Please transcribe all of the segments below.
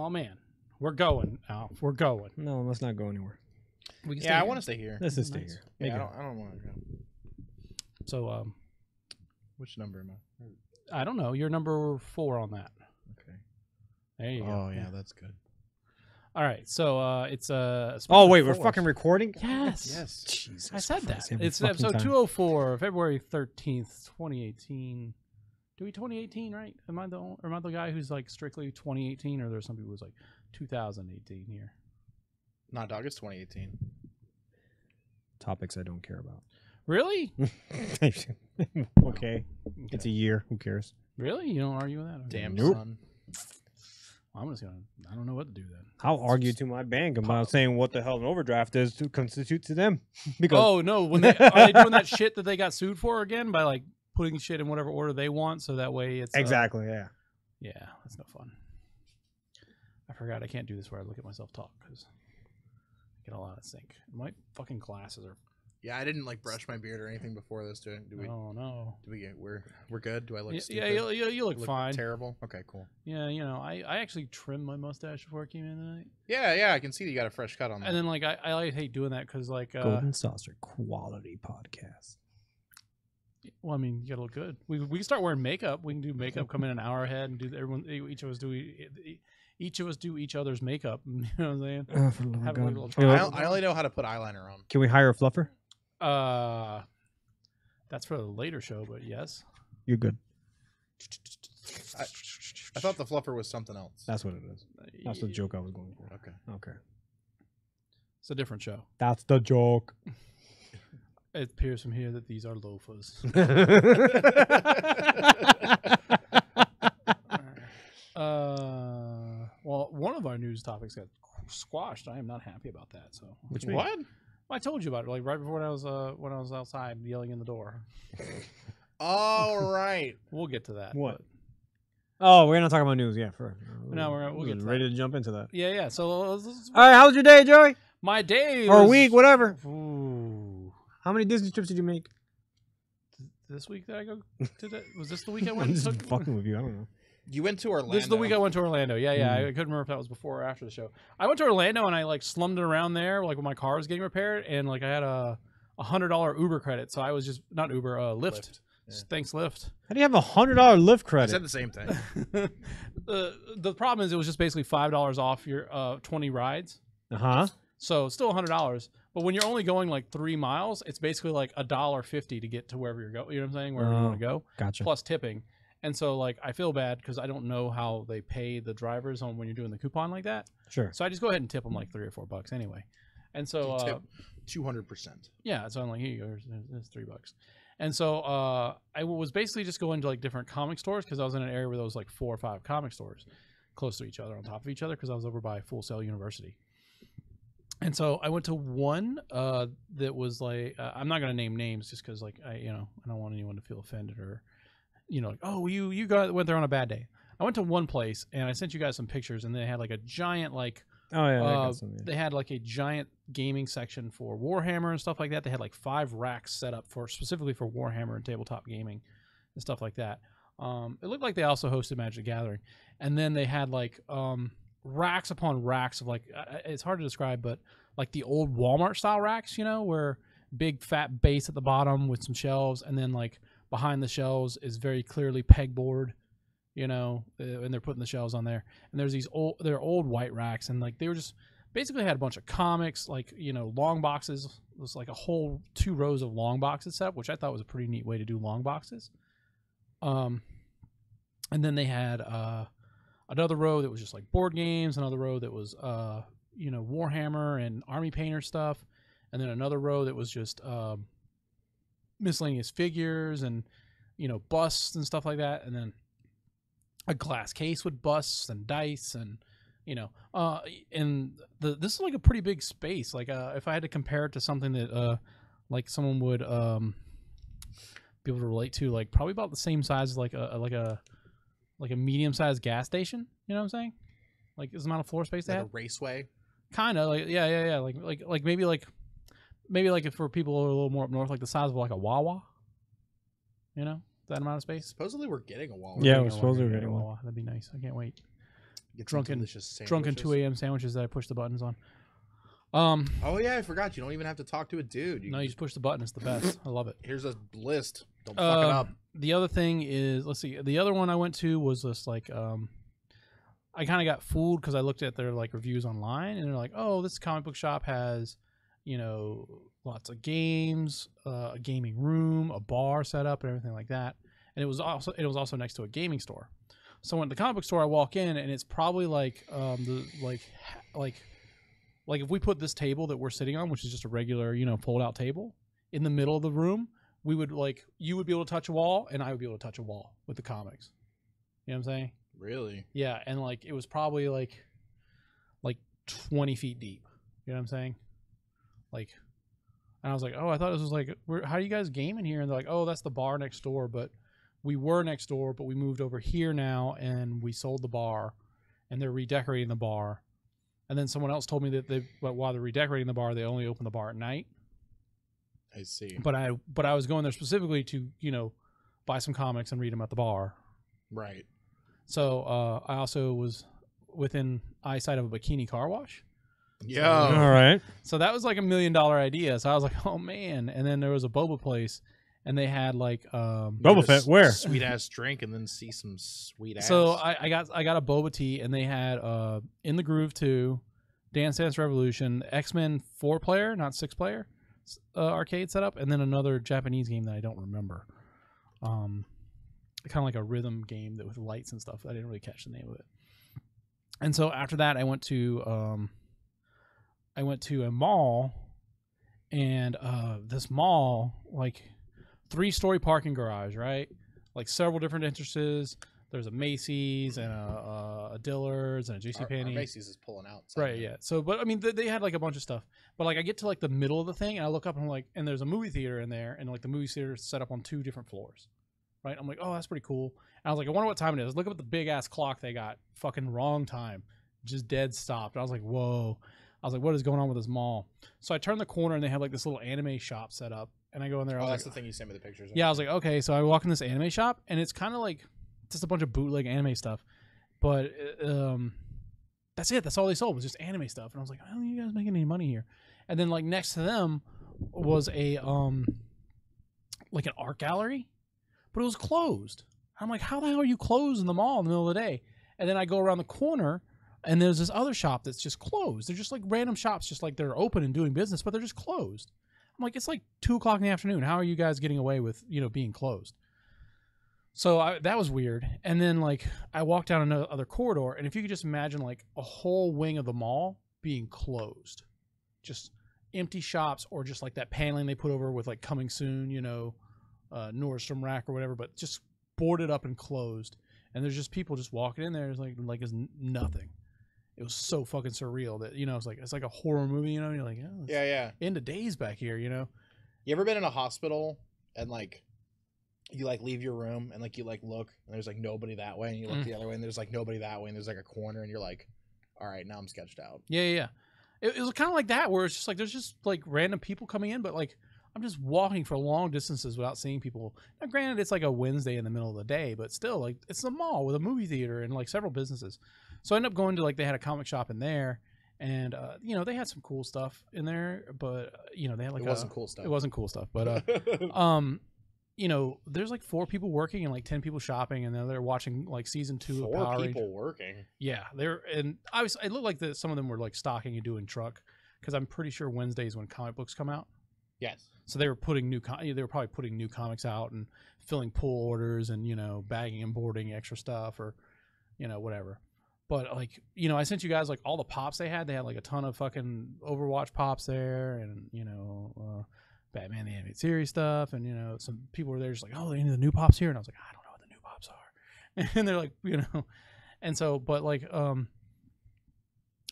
Oh man, we're going. Al. We're going. No, let's not go anywhere. We can Yeah, I want to stay here. Let's just stay here. Yeah, I don't want to go. So, Which number am I? I don't know. You're number 4 on that. Okay. There you go. Oh yeah, that's good. All right. So it's Oh wait, we're fucking recording. Yes. Yes. Jesus I said that. Christ, every It's fucking episode time. 204, February 13th, 2018. Do we 2018 right? Am I the guy who's like strictly 2018, or there's some people who's like 2018 here? Nah, dog, it's 2018. Topics I don't care about. Really? Okay, it's a year. Who cares? Really? You don't argue with that? Okay. Damn, Nope. son. I'm just gonna. I don't know what to do then. I'll argue to my bank about saying what the hell an overdraft is to constitute to them. Because Oh no! When they are they doing that shit that they got sued for again by like putting shit in whatever order they want, so that way it's exactly, yeah. Yeah, that's no fun. I forgot I can't do this where I look at myself talk because I get all out of sync. My fucking glasses are. Yeah, I didn't like brush my beard or anything before this. Do we? Oh no. Do we get? We're good. Do I look? Yeah, stupid? you look fine. Terrible. Okay, cool. Yeah, you know, I actually trimmed my mustache before I came in tonight, Yeah, I can see that you got a fresh cut on that. and then like I like, hate doing that because like Golden Saucer quality podcast. well, I mean, you gotta look good. We can start wearing makeup. We can do makeup. Come in an hour ahead and do everyone. Each of us do each other's makeup. You know what I'm saying? For the love of Have a God. little Hey, trial. I only know how to put eyeliner on. Can we hire a fluffer? That's for a later show, but yes. You're good. I thought the fluffer was something else. That's what it is. That's the joke I was going for. Okay. Okay. It's a different show. That's the joke. It appears from here that these are loafers. Well, one of our news topics got squashed. I am not happy about that. So, Which means? What? I told you about it, like right before when I was outside yelling in the door. All right. We'll get to that. What? but- Oh, we're not talking about news. Yeah, for No, we'll get to ready to jump into that. Yeah. So All right, how was your day, Joey? my day Or was- week, whatever. Ooh. How many Disney trips did you make? This week that I go to the, was this the week I I'm went? just took- fucking with you. I don't know. You went to Orlando. This is the week I went to Orlando. Yeah. I couldn't remember if that was before or after the show. I went to Orlando and I like slummed it around there, like when my car was getting repaired, and like I had a $100 Uber credit, so I was just not Uber, Lyft. Yeah. Thanks, Lyft. How do you have a $100 Lyft I credit? said the same thing. The problem is it was just basically $5 off your 20 rides, so still $100. But when you're only going like 3 miles, it's basically like $1.50 to get to wherever you're going. You know what I'm saying? Wherever you want to go, Gotcha. plus tipping. And so like I feel bad because I don't know how they pay the drivers on when you're doing the coupon like that. Sure. So I just go ahead and tip them like $3 or $4 anyway. And so Tip 200%. yeah, so I'm like, here you go, there's $3. And so I was basically just going to like different comic stores because I was in an area where there was like 4 or 5 comic stores close to each other on top of each other because I was over by Full Sail University. And so I went to one that was like I'm not gonna name names just because like I don't want anyone to feel offended or like, oh, you went there on a bad day. I went to one place and I sent you guys some pictures and they had like a giant like Oh yeah, I got some, yeah. they had like a giant gaming section for Warhammer and stuff like that. They had like 5 racks set up specifically for Warhammer and tabletop gaming and stuff like that. It looked like they also hosted Magic the Gathering, and then they had like racks upon racks of like it's hard to describe, but like the old Walmart style racks, where big fat base at the bottom with some shelves, and then like behind the shelves is very clearly pegboard. And they're putting the shelves on there. And there's they're old white racks, and like they were just basically had a bunch of comics, like long boxes. It was like a whole 2 rows of long boxes set up, which I thought was a pretty neat way to do long boxes. And then they had another row that was just like board games, another row that was Warhammer and Army Painter stuff, and then another row that was just miscellaneous figures and busts and stuff like that, and then a glass case with busts and dice and this is like a pretty big space. Like if I had to compare it to something that like someone would be able to relate to, like probably about the same size as like a medium-sized gas station. You know what I'm saying? Like this amount of floor space they Like had. a raceway. Kind of like yeah. Like maybe if for people who are a little more up north, like the size of like a Wawa. That amount of space. Supposedly we're getting a wall. Yeah, we're supposed to be getting one. Wawa. That'd be nice. I can't wait. Get some drunken delicious 2 sandwiches. a.m. sandwiches that I push the buttons on. Oh yeah, I forgot. You don't even have to talk to a dude. No, you just push the button. It's the best. I love it. Here's a list. Don't fuck it up. The other thing is, let's see. The other one I went to was just like, I kind of got fooled because I looked at their like reviews online, and they're like, "Oh, this comic book shop has, lots of games, a gaming room, a bar set up, and everything like that." And it was also next to a gaming store. So when the comic book store, I walk in, and it's probably like like if we put this table that we're sitting on, which is just a regular, fold out table, in the middle of the room, we would you would be able to touch a wall, and I would be able to touch a wall with the comics. You know what I'm saying? Really? Yeah, and it was probably like 20 feet deep. You know what I'm saying? And I was like, oh, I thought this was how do you guys game in here? And they're like, oh, that's the bar next door, but we were next door, but we moved over here now, and we sold the bar, and they're redecorating the bar. And then someone else told me that while they're redecorating the bar, they only open the bar at night. I see. But I was going there specifically to buy some comics and read them at the bar. Right. So I also was within eyesight of a bikini car wash. Yo. All right. So that was like $1 million idea. So I was like, oh man. And then there was a boba place, and they had Boba Fett, where? Sweet ass drink, and then see some sweet ass. So I got a boba tea, and they had In the Groove 2, Dance Dance Revolution, X-Men 4-player, not 6-player arcade setup, and then another Japanese game that I don't remember. Kind of like a rhythm game that with lights and stuff. I didn't really catch the name of it. And so after that, I went to a mall, and this mall, 3-story parking garage, right? Several different entrances. There's a Macy's and a Dillard's and a JCPenney. Our Macy's is pulling out. Right, yeah. So, but I mean, they had a bunch of stuff. But I get to the middle of the thing, and I look up, and I'm like, and there's a movie theater in there, and the movie theater is set up on 2 different floors. Right? I'm like, oh, that's pretty cool. And I was like, I wonder what time it is. Look up at the big ass clock they got. Fucking wrong time. Just dead stopped. I was like, whoa. I was like, what is going on with this mall? So I turn the corner, and they have this little anime shop set up. And I go in there. That's the thing you sent me the pictures of. Yeah, I was like, okay. So I walk in this anime shop, and it's kind of just a bunch of bootleg anime stuff. But that's it. That's all they sold was just anime stuff. And I was like, how are you guys making any money here? And then next to them was a an art gallery, but it was closed. I'm like, how the hell are you closed in the mall in the middle of the day? And then I go around the corner, and there's this other shop that's just closed. They're just random shops, just they're open and doing business, but they're just closed. I'm like, it's 2 o'clock in the afternoon. How are you guys getting away with being closed? So that was weird. And then I walked down another corridor, and if you could just imagine a whole wing of the mall being closed, just empty shops, or just that paneling they put over with coming soon, Nordstrom Rack or whatever, but just boarded up and closed. And there's just people just walking in there. It's it's nothing. It was so fucking surreal that it's like a horror movie. You're like, oh, yeah. Into days back here. You ever been in a hospital and you leave your room and you look and there's nobody that way, and you look the other way and there's nobody that way, and there's a corner, and you're like, all right, now I'm sketched out. Yeah. It was kind of like that, where it's just there's just random people coming in, but I'm just walking for long distances without seeing people. Now, granted, it's a Wednesday in the middle of the day, but still, it's a mall with a movie theater and several businesses. So I ended up going to they had a comic shop in there, and they had some cool stuff in there, but they had it wasn't cool stuff. It wasn't cool stuff, but there's 4 people working and 10 people shopping, and then they're watching season 2 of Power Rangers. 4 people working. Yeah, and obviously it looked like some of them were stocking and doing truck, because I'm pretty sure Wednesdays when comic books come out. Yes. So they were putting they were probably putting new comics out and filling pull orders and bagging and boarding extra stuff, or whatever. But I sent you guys all the pops they had. They had a ton of fucking Overwatch pops there, and Batman the Animated Series stuff, and some people were there just oh, they need the new pops here, and I was like, I don't know what the new pops are. And they're and so, but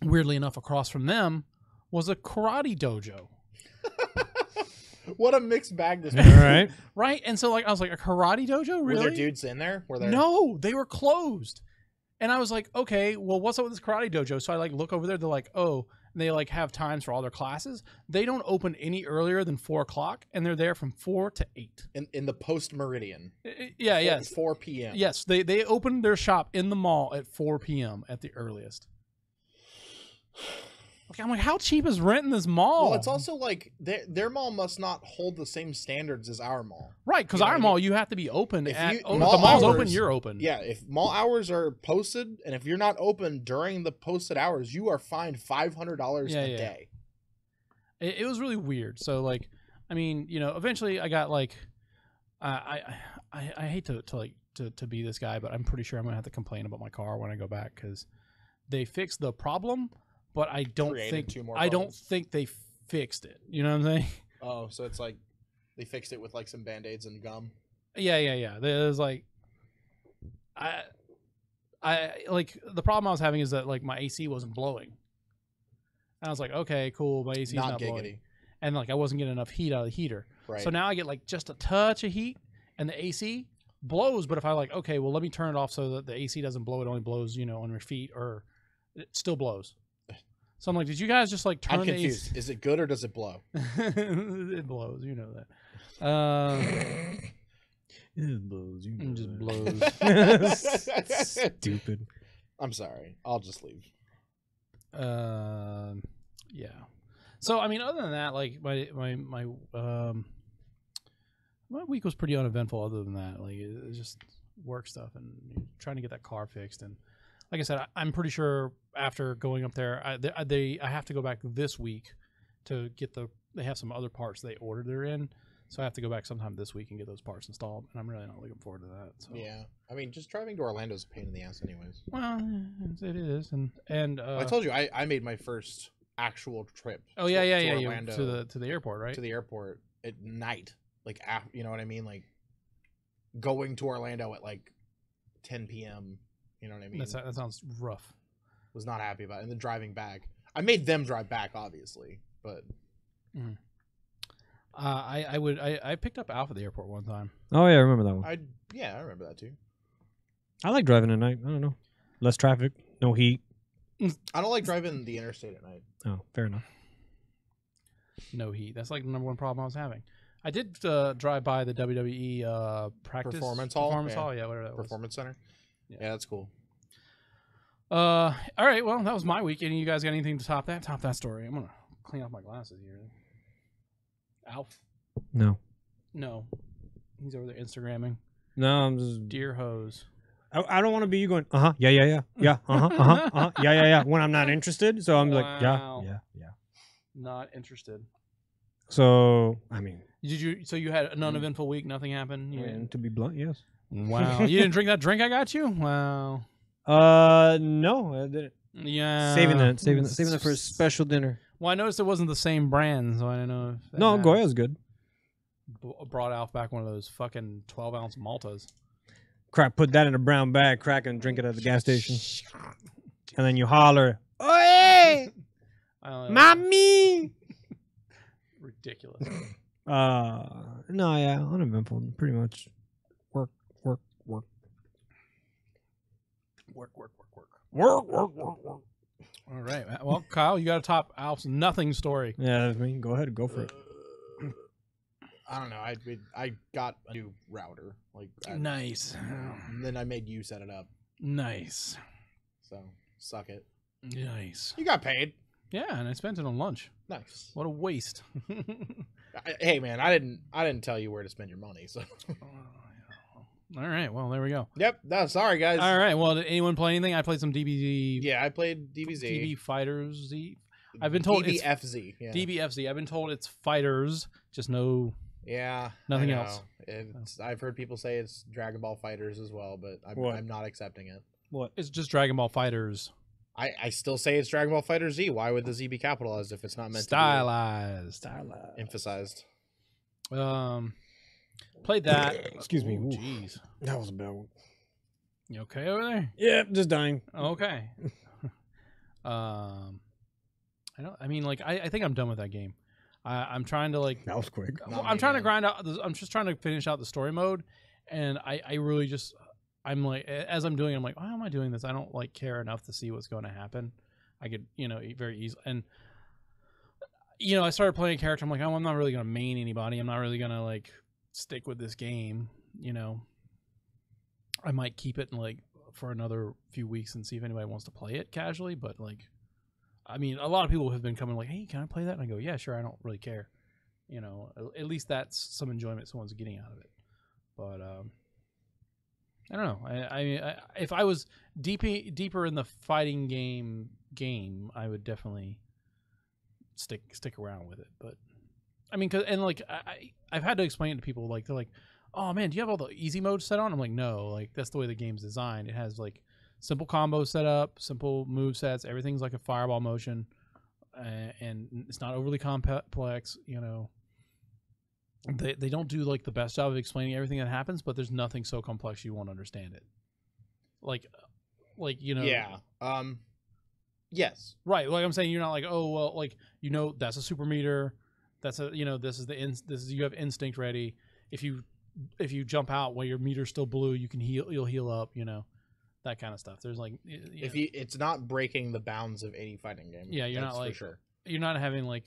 weirdly enough, across from them was a karate dojo. What a mixed bag this was. Right. Right. And so I was like, a karate dojo? Really? Were there dudes in there? Were there? No, they were closed. And I was like, okay, well, what's up with this karate dojo? So I look over there. They're like, oh, and they like have times for all their classes. They don't open any earlier than 4 o'clock, and they're there from 4 to 8. In the post meridian. Yeah, yes. 4 p.m. Yes, they open their shop in the mall at 4 p.m. at the earliest. Okay, I'm like, how cheap is rent in this mall? Well, it's also like their mall must not hold the same standards as our mall. Right, because our mall, you have to be open. If the mall mall's hours, open, you're open. Yeah, if mall hours are posted, and if you're not open during the posted hours, you are fined $500 a day. It was really weird. So, like, I mean, you know, eventually I got, like, I hate to be this guy, but I'm pretty sure I'm going to have to complain about my car when I go back, because they fixed the problem, but I don't think they fixed it. You know what I'm saying? Oh, so it's like they fixed it with like some Band-Aids and gum. Yeah. There's like, I like the problem I was having is that like my AC wasn't blowing. And I was like, okay, cool, my AC is not blowing, and like I wasn't getting enough heat out of the heater. Right. So now I get like just a touch of heat, and the AC blows. But if I like, okay, well, let me turn it off so that the AC doesn't blow. It only blows, you know, on your feet, or it still blows. So I'm like, did you guys just like turn I'm confused. the AC? Is it good or does it blow? It blows, you know that. It blows, you know. It just blows. Stupid. I'm sorry. I'll just leave. Yeah. So I mean, other than that, like my week was pretty uneventful. Other than that, like it was just work stuff and trying to get that car fixed. And like I said, I'm pretty sure after going up there, I have to go back this week to get they have some other parts they ordered they're in. So I have to go back sometime this week and get those parts installed, and I'm really not looking forward to that. So. Yeah, I mean, just driving to Orlando is a pain in the ass, anyways. Well, it is, and well, I told you I made my first actual trip. Oh yeah, Orlando, to the airport, right? To the airport at night, like you know what I mean, like going to Orlando at like 10 p.m. You know what I mean? That sounds rough. Was not happy about it, and then driving back. I made them drive back, obviously, but. Mm. I picked up Alf at the airport one time. Oh yeah, I remember that one. I remember that too. I like driving at night. I don't know, less traffic, no heat. I don't like driving the interstate at night. Oh, fair enough. No heat. That's like the number one problem I was having. I did drive by the WWE performance hall. Yeah, whatever that was. Performance center. Yeah, that's cool. All right. Well, that was my week. Any of you guys got anything to top that story? I'm gonna clean off my glasses here. Alf? No. He's over there Instagramming. No, I'm just dear hose. I don't want to be you going, yeah, yeah, when I'm not interested. So I'm like, yeah. Not interested. So, I mean. So you had an uneventful week, nothing happened? And to be blunt, yes. Wow. You didn't drink that drink I got you? Wow. No, I didn't. Yeah. Saving that for a special dinner. Well, I noticed it wasn't the same brand, so I don't know if no, Goya's good. Brought Alf back one of those fucking 12-ounce Maltas. Put that in a brown bag, crack it, and drink it at the gas station. And then you holler, "Oye! Mommy!" Ridiculous. No, yeah, uneventful, pretty much. Work. All right. Well, Kyle, you got to top Alf's nothing story. Yeah, that's me. Go ahead, go for it. I don't know. I got a new router. Nice. And then I made you set it up. Nice. So suck it. Nice. You got paid. Yeah, and I spent it on lunch. Nice. What a waste. Hey man, I didn't tell you where to spend your money. So. All right. Well, there we go. Yep. No, sorry guys. All right. Well, did anyone play anything? I played some DBZ. Yeah, I played DBZ. DB Fighters Z. I've been told DBFZ. It's DBFZ. I've been told it's fighters, just no. Yeah. Nothing else. I've heard people say it's Dragon Ball Fighters as well, but I'm not accepting it. What? It's just Dragon Ball Fighters. I still say it's Dragon Ball Fighter Z. Why would the Z be capitalized if it's not meant stylized? To be emphasized? Played that. Excuse me. Jeez. That was a bad one. You okay over there? Yeah, just dying. Okay. I think I'm done with that game. I'm trying to That was quick. I'm trying to grind out. I'm just trying to finish out the story mode, and I really just I'm like, as I'm doing it, I'm like, why am I doing this? I don't care enough to see what's going to happen. I could, very easily. And I started playing a character. I'm like, oh, I'm not really gonna main anybody. I'm not really gonna like stick with this game. I might keep it like for another few weeks and see if anybody wants to play it casually. But like, I mean, a lot of people have been coming like, hey, can I play that? And I go, yeah, sure. I don't really care. At least that's some enjoyment someone's getting out of it. But I don't know. I if I was deeper in the fighting game, I would definitely stick around with it. But I mean, I've had to explain it to people. Like they're like, "Oh man, do you have all the easy mode set on?" I'm like, "No, like that's the way the game's designed. It has like simple combos set up, simple move sets. Everything's like a fireball motion, and it's not overly complex. They don't do like the best job of explaining everything that happens, but there's nothing so complex you won't understand it. Yeah. Yes. Right. Like I'm saying, you're not like, oh well, like that's a super meter. That's a this is you have instinct ready. If you jump out while your meter's still blue, you can heal. You'll heal up. That kind of stuff. There's like it's not breaking the bounds of any fighting game. Yeah, you're not like for sure. You're not having like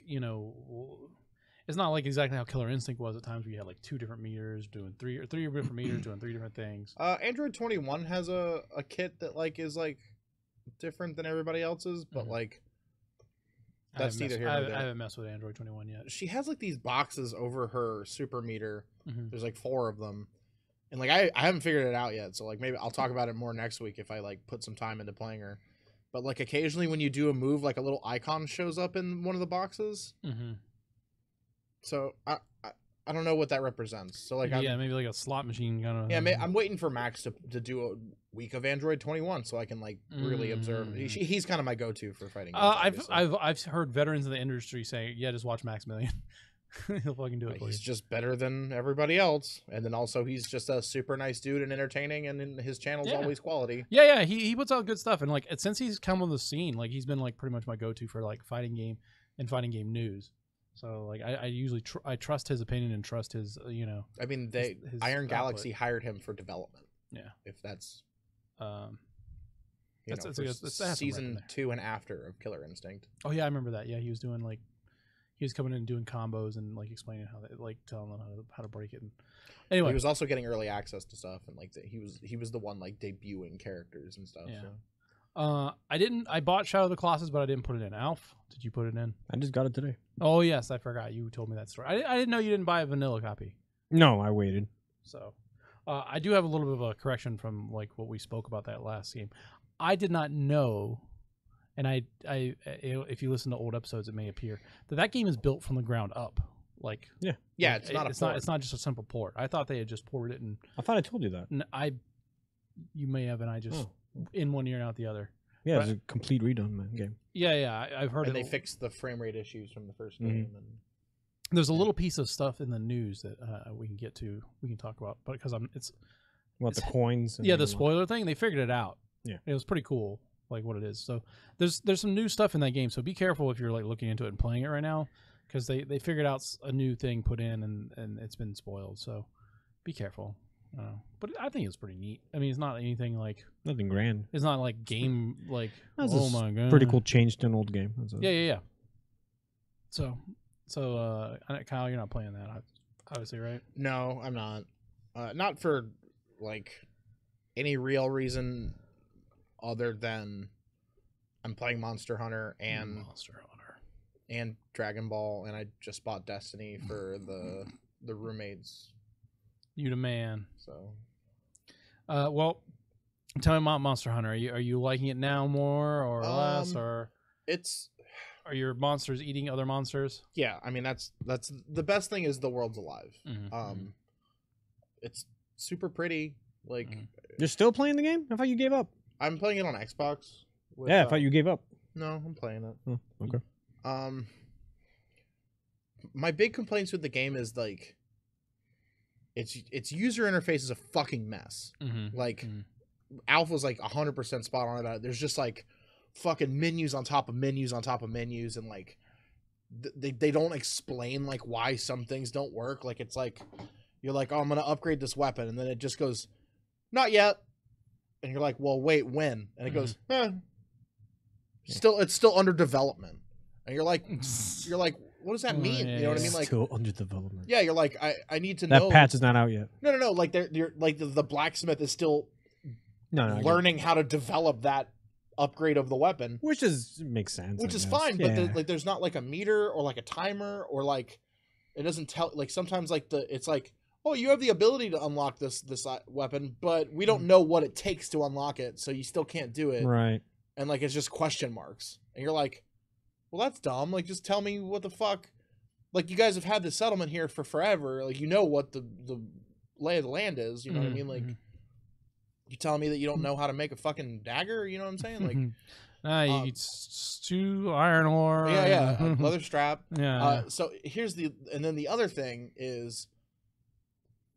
it's not like exactly how Killer Instinct was at times where you had like 2 different meters doing three different meters doing 3 different things. Android 21 has a kit that like is like different than everybody else's, but like that's neither here nor there. I haven't messed with Android 21 yet. She has like these boxes over her super meter. There's like 4 of them. And like I haven't figured it out yet, so like maybe I'll talk about it more next week if I like put some time into playing her. But like occasionally when you do a move, like a little icon shows up in one of the boxes. So I don't know what that represents. So like maybe like a slot machine kind of. Yeah, I'm waiting for Max to do a week of Android 21 so I can like really observe. He's kind of my go-to for fighting games. I've heard veterans in the industry say, yeah, just watch Max Million. He'll fucking do it for you. He's just better than everybody else, and then also he's just a super nice dude and entertaining, and his channel's always quality. Yeah, he puts out good stuff, and like since he's come on the scene, like he's been like pretty much my go-to for like fighting game news. So like I usually I trust his opinion and trust his I mean his Iron Galaxy hired him for development. Yeah, if that's that's season 2 and after of Killer Instinct. Oh yeah, I remember that. Yeah, he was doing like. He was coming in and doing combos and like explaining how they like telling them how to break it. And anyway, he was also getting early access to stuff, and like he was the one like debuting characters and stuff. Yeah. So. I bought Shadow of the Colossus, but I didn't put it in. Alf, did you put it in? I just got it today. Oh yes, I forgot. You told me that story. I didn't know you didn't buy a vanilla copy. No, I waited. So, I do have a little bit of a correction from like what we spoke about that last game. I did not know. And I, if you listen to old episodes, it may appear that game is built from the ground up. Like, yeah, it's not it's not just a simple port. I thought they had just ported it, and I thought I told you that. You may have, and I just in one ear and out the other. Yeah, it's a complete redone game. Yeah, I've heard. And they fixed the frame rate issues from the first game. And there's a little piece of stuff in the news that we can get to. We can talk about, but because the coins. And the spoiler thing. They figured it out. Yeah, it was pretty cool. Like what it is. So there's some new stuff in that game. So be careful if you're like looking into it and playing it right now, because they figured out a new thing put in and it's been spoiled. So be careful. But I think it's pretty neat. I mean, it's not anything like nothing grand. It's not like game like that's my god, pretty cool change to an old game. Yeah. So Kyle, you're not playing that, obviously, right? No, I'm not. Not for like any real reason. Other than I'm playing Monster Hunter and Dragon Ball, and I just bought Destiny for the roommates. You the man. So, well, tell me about Monster Hunter. Are you liking it now more or less, or are your monsters eating other monsters? Yeah, I mean that's the best thing is the world's alive. It's super pretty. Like you're still playing the game? I thought you gave up. I'm playing it on Xbox. I thought you gave up. No, I'm playing it. Oh, okay. My big complaints with the game is like its user interface is a fucking mess. Like Alpha's like 100% spot on about it. There's just like fucking menus on top of menus on top of menus, and like they don't explain like why some things don't work. Like it's like you're like, oh, I'm gonna upgrade this weapon, and then it just goes, not yet. And you're like, well, wait, when? And it goes, It's still under development, and you're like, what does that mean? yeah, you know what I mean? Like, Still under development. yeah, you're like, I need to That know. patch is not out yet. No. Like, you're like the blacksmith is still learning how to develop that upgrade of the weapon, which makes sense. Which is fine, but there's not like a meter or like a timer or like it doesn't tell. Like sometimes like it's like, oh, you have the ability to unlock this weapon, but we don't know what it takes to unlock it, so you still can't do it. Right. And like it's just question marks, and you're like, well, that's dumb. Like, just tell me what the fuck. Like, you guys have had this settlement here for forever. Like, you know what the lay of the land is. You know what I mean? Like, you telling me that you don't know how to make a fucking dagger? You know what I'm saying? Like, you get 2 iron ore. Yeah, a leather strap. Yeah. So and then the other thing is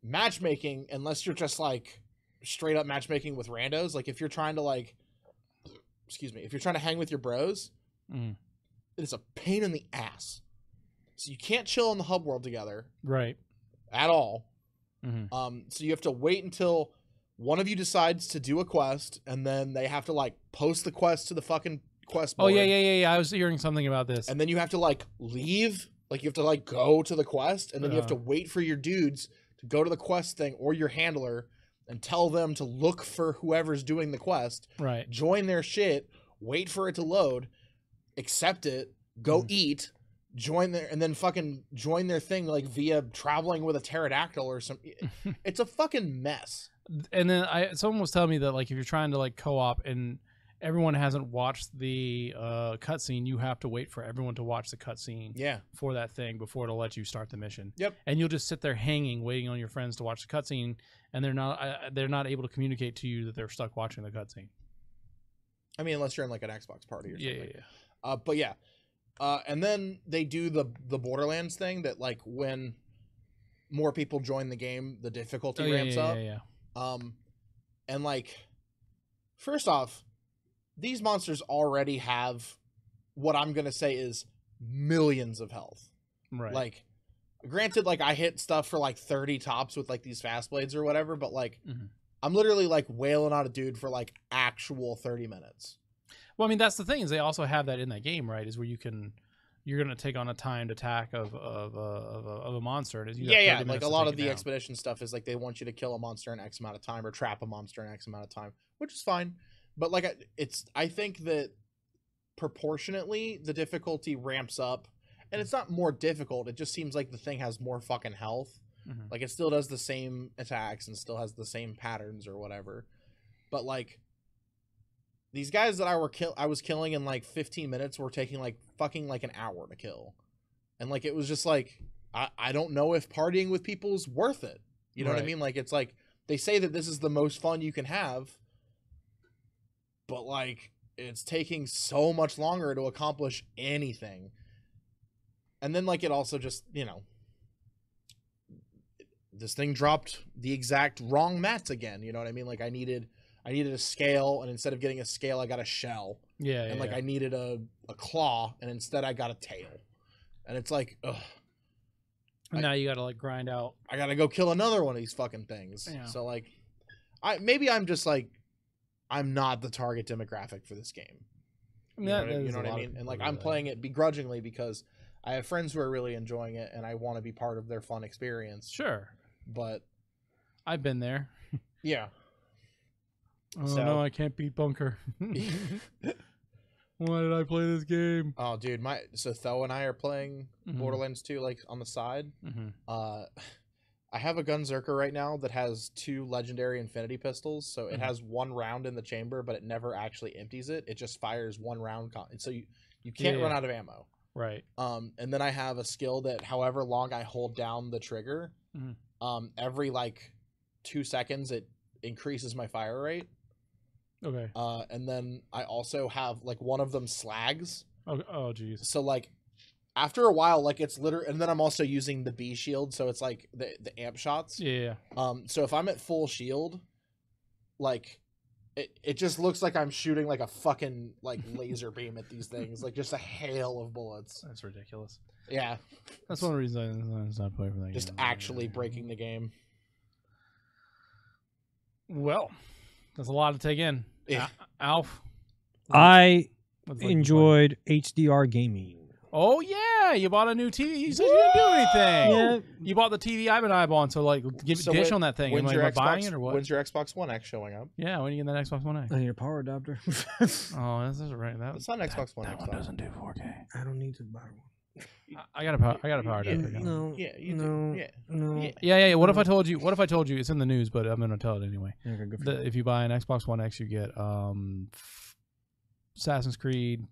matchmaking. Unless you're just like straight up matchmaking with randos. Like, if you're trying to like, if you're trying to hang with your bros. It is a pain in the ass. So you can't chill in the hub world together. Right. At all. So you have to wait until one of you decides to do a quest, and then they have to like post the quest to the fucking quest board. Oh, yeah. I was hearing something about this. And then you have to like leave. Like you have to like go to the quest, and then you have to wait for your dudes to go to the quest thing or your handler and tell them to look for whoever's doing the quest. Right. Join their shit, wait for it to load, accept it, go eat, join their, and then fucking join their thing like via traveling with a pterodactyl or something. It's a fucking mess. And then someone was telling me that like if you're trying to like co-op and everyone hasn't watched the cutscene, you have to wait for everyone to watch the cutscene for that thing before it'll let you start the mission. Yep. And you'll just sit there hanging, waiting on your friends to watch the cutscene, and they're not able to communicate to you that they're stuck watching the cutscene. I mean, unless you're in like an Xbox party or something. Yeah. But yeah. And then they do the Borderlands thing that like when more people join the game, the difficulty ramps up. And like, first off, these monsters already have what I'm going to say is millions of health. Right. Like, granted, like I hit stuff for like 30 tops with like these fast blades or whatever, but like I'm literally like wailing on a dude for like actual 30 minutes. Well, I mean, that's the thing is they also have that in that game, right? Is where you're going to take on a timed attack of a monster. And yeah. Like a lot of the expedition stuff is like they want you to kill a monster in X amount of time or trap a monster in X amount of time, which is fine. But like I think that proportionately the difficulty ramps up, and it's not more difficult. It just seems like the thing has more fucking health. Like it still does the same attacks and still has the same patterns or whatever. But like these guys that I was killing in like 15 minutes were taking like fucking like an hour to kill. And like it was just like I don't know if partying with people is worth it. You know what I mean? Like it's like they say that this is the most fun you can have, but like it's taking so much longer to accomplish anything. And then like it also just, you know, this thing dropped the exact wrong mats again. You know what I mean? Like I needed a scale, and instead of getting a scale, I got a shell. And like I needed a claw, and instead I got a tail. And it's like, ugh. And now you got to like grind out. I got to go kill another one of these fucking things. Yeah. So like, maybe I'm just like, I'm not the target demographic for this game. You know what I mean? And like I'm playing it begrudgingly because I have friends who are really enjoying it, and I want to be part of their fun experience. Sure. But I've been there. Yeah. Oh no, I can't beat Bunker. Why did I play this game? Oh, dude, so Tho and I are playing Borderlands 2 like on the side. I have a Gunzerker right now that has 2 legendary infinity pistols, so it has 1 round in the chamber, but it never actually empties it. It just fires 1 round, so you can't run out of ammo. Right. And then I have a skill that however long I hold down the trigger, every like 2 seconds it increases my fire rate. Okay. And then I also have like one of them slags. Oh geez. So like after a while, like it's literally, and then I'm also using the B shield, so it's like the amp shots. Yeah. So if I'm at full shield, like it just looks like I'm shooting like a fucking like laser beam at these things, like just a hail of bullets. That's ridiculous. Yeah. That's one reason I'm not playing for that game. Just actually breaking the game. Well, that's a lot to take in. Yeah. Alf? I What the fuck you enjoyed HDR gaming. Oh yeah, you bought a new TV. You said you didn't do anything. Yeah. You bought the TV I've been eyeballing, so like dish on that thing. Am I buying it or what? When's your Xbox One X showing up? Yeah, when are you get that Xbox One X? I need a power adapter. Oh, this is right. It's not an Xbox One That X. one though. doesn't do 4K. I don't need to buy one. I got a power adapter. No. Yeah, you No. do. Yeah. No. Yeah. What if I told you? What if I told you? It's in the news, but I'm gonna tell it anyway. Okay, good for you. If you buy an Xbox One X, you get Assassin's Creed.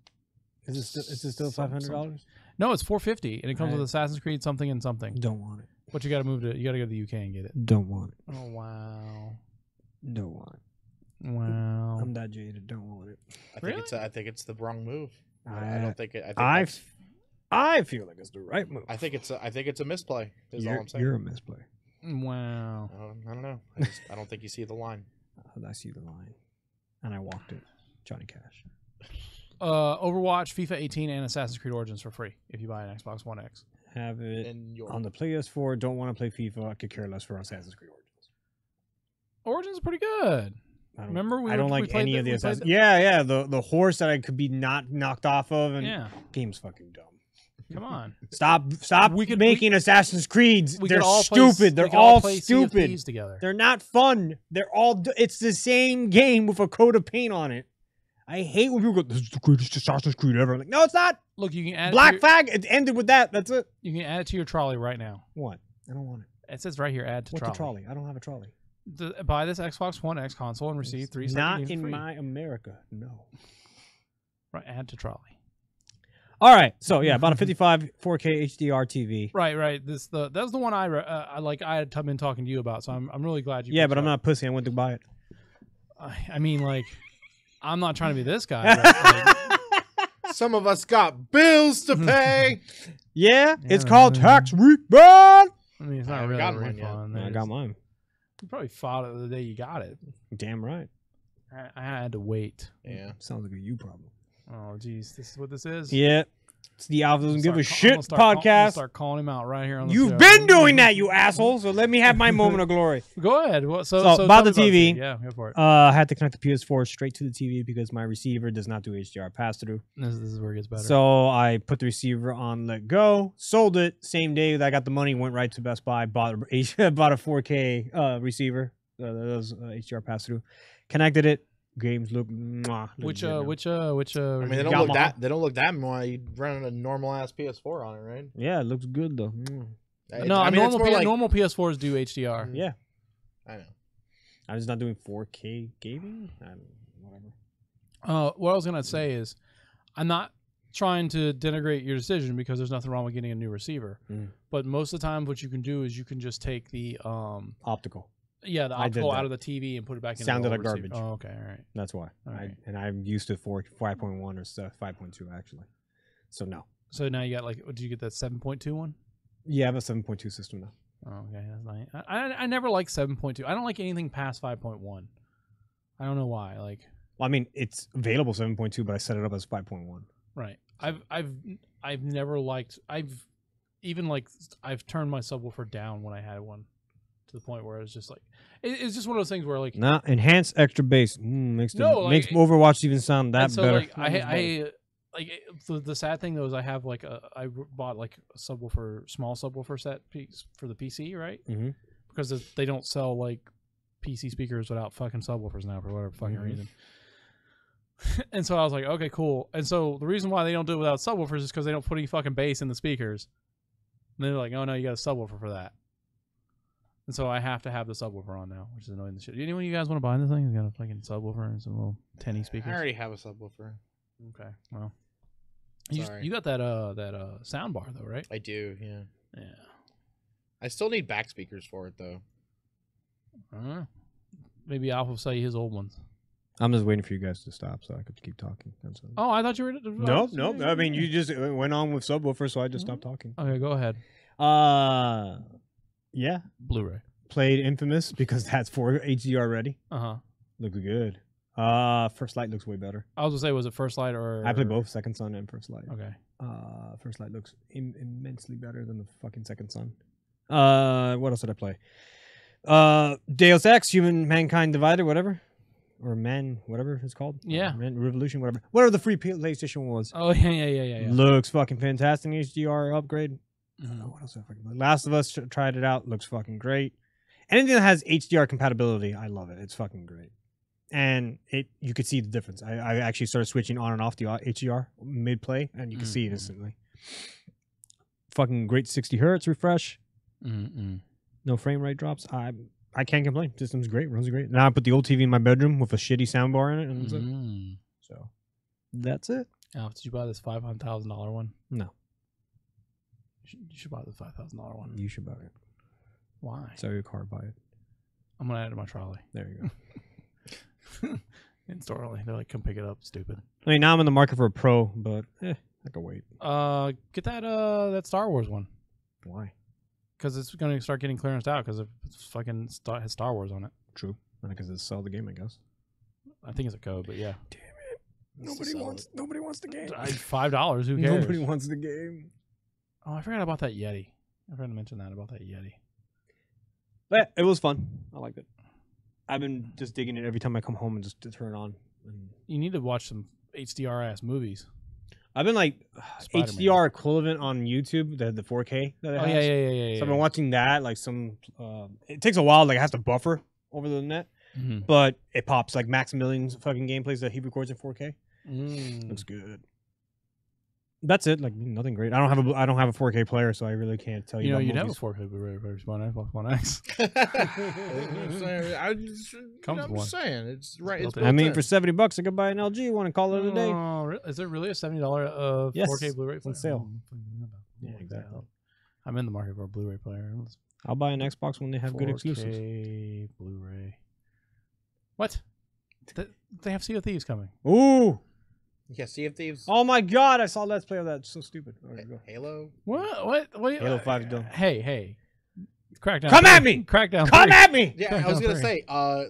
Is it still $500? No, it's $450, and it comes with Assassin's Creed something and something. Don't want it. But you got to move to. You got to go to the UK and get it. Don't want it. Oh wow. Don't want it. Wow. I'm that jaded. Don't want it. I think it's the wrong move. I I don't think it. I feel like it's the right move. I think it's a misplay. Is all I'm saying. You're a misplay. Wow. I don't know. I don't think you see the line. I see the line, and I walked it. Johnny Cash. Overwatch, FIFA 18, and Assassin's Creed Origins for free if you buy an Xbox One X. Have it And on the PS4. Don't want to play FIFA. I could care less for Assassin's Creed Origins. Origins is pretty good. Remember, I don't like any of the Assassin's. Assassin's. Yeah. The horse that I could be knocked off of, and Yeah. game's fucking dumb. Come on. Stop making Assassin's Creeds. They're stupid. They're all stupid. Together. They're not fun. They're all. It's the same game with a coat of paint on it. I hate when people go, "This is the greatest Assassin's Creed ever." I'm like, no, it's not. Look, you can add Black Flag. It ended with that. That's it. You can add it to your trolley right now. What? I don't want it. It says right here, add to What's trolley. the trolley? I don't have a trolley. Buy this Xbox One X console and receive 3 Not games in free. my America. No. Right, add to trolley. All right. So yeah, about a 55 4K HDR TV. Right. That was the one I had been talking to you about. So I'm really glad you. Yeah, but I'm not a pussy. I went to buy it. I mean, like, I'm not trying to be this guy. But, like, Some of us got bills to pay. Yeah, it's man. called tax refund. I mean, it's I not haven't really a gotten one yet. refund. I got mine. You probably fought it the day you got it. Damn right. I had to wait. Yeah. Sounds like a you problem. Oh, geez, this is what this is. Yeah. It's the Alpha Doesn't Give a I'm Shit gonna start podcast. start calling him out right here on the You've show. been doing that, you asshole. So let me have my moment of glory. Go ahead. So about tell the me TV. Yeah, go for it. I had to connect the PS4 straight to the TV because my receiver does not do HDR pass-through. This is where it gets better. So I put the receiver on Let Go, sold it. Same day that I got the money, went right to Best Buy, bought a 4K receiver. That was HDR pass-through. Connected it. Games look. Which I mean, they don't look that much. You run a normal ass PS4 on it, right? Yeah, it looks good though. No, normal PS4s do HDR. Yeah, I know. I'm just not doing 4K gaming. Whatever. What I was gonna say is, I'm not trying to denigrate your decision because there's nothing wrong with getting a new receiver. But most of the time, what you can do is you can just take the optical. Yeah, the optical out of the TV and put it back in. Sounded the like garbage. Oh, okay, all right. That's why. Right. And I'm used to 5.1 or 5.2 actually. So no. So now you got did you get that 7.2 one? Yeah, I have a 7.2 system now. Oh, okay, that's nice. I never liked 7.2. I don't like anything past 5.1. I don't know why. Well, I mean, it's available 7.2, but I set it up as 5.1. Right. I've never liked. I've turned my subwoofer down when I had one. To the point where it's just it's just one of those things where enhanced extra bass makes Overwatch even sound that better. The sad thing though is I bought a small subwoofer set piece for the PC, right? Mm-hmm. Because they don't sell PC speakers without fucking subwoofers now for whatever fucking reason. And so I was like, okay, cool. And so the reason why they don't do it without subwoofers is because they don't put any fucking bass in the speakers. And they're like, oh no, you got a subwoofer for that. And so I have to have the subwoofer on now, which is annoying the shit. Anyone of you guys want to buy this thing? You got a fucking subwoofer and some little tinny speakers. I already have a subwoofer. Okay, well, you got that sound bar though, right? I do, yeah. Yeah. I still need back speakers for it though. Maybe Alpha will sell you his old ones. I'm just waiting for you guys to stop so I could keep talking. Oh, I thought you were. No. I mean, you just went on with subwoofer, so I just stopped talking. Okay, go ahead. Yeah. Blu-ray. Played Infamous because that's for HDR ready. Looks good. First Light looks way better. I was gonna say, was it First Light or? I played both Second Son and First Light. Okay. First Light looks immensely better than the fucking Second Son. What else did I play? Deus Ex, Mankind Divided, whatever. or Men, whatever it's called. Yeah. Men Revolution, whatever the free PlayStation one was. Oh yeah. Looks fucking fantastic. HDR upgrade. Mhm. What else? Last of Us tried it out. Looks fucking great. Anything that has HDR compatibility, I love it. It's fucking great. And you could see the difference. I actually started switching on and off the HDR mid play, and you can see it instantly. Fucking great 60 hertz refresh. No frame rate drops. I can't complain. System's great. Runs great. Now I put the old TV in my bedroom with a shitty soundbar in it, and that's it. So that's it. Alf, did you buy this $500,000 one? No. You should buy the $5,000 one. You should buy it. Why? Sell your car, buy it. I'm gonna add it to my trolley. There you go. In store only. They're like, come pick it up, stupid. I mean, now I'm in the market for a Pro, but I can wait. Get that Star Wars one. Why? Because it's gonna start getting clearanced out because it's fucking has Star Wars on it. True. Because it's sell the game, I guess. I think it's a code, but yeah. Damn it! Nobody wants the game. $5. Who cares? Nobody wants the game. Oh, I forgot about that Yeti. I forgot to mention that about that Yeti. But it was fun. I liked it. I've been just digging it every time I come home and just to turn it on. You need to watch some HDR ass movies. I've been like Spider-Man. HDR equivalent on YouTube, the 4K that it has. Yeah. So I've been watching that. Like it takes a while. Like it has to buffer over the net, but it pops like Maximilian's fucking gameplays that he records in 4K. Looks good. That's it. Like nothing great. I don't have a 4K player, so I really can't tell you. You know, about you'd have a movies. 4K Blu-ray version on Xbox One X. I'm just saying, it's right. It's I mean, built for $70, I could buy an LG one and call it a day. Is it really a $70 Yes, 4K Blu-ray it's player? on sale. Yeah, exactly. I'm in the market for a Blu-ray player. I'll buy an Xbox when they have good exclusives. 4K Blu-ray. What? They have Sea of Thieves coming. Ooh! Yeah, Sea of Thieves. Oh my God! I saw Let's Play of that. It's so stupid. Right, go. Halo. What? Halo 5 is done. Hey. Crackdown. Come 3. at me! Crackdown. Come 3. at me! Yeah, I was gonna say,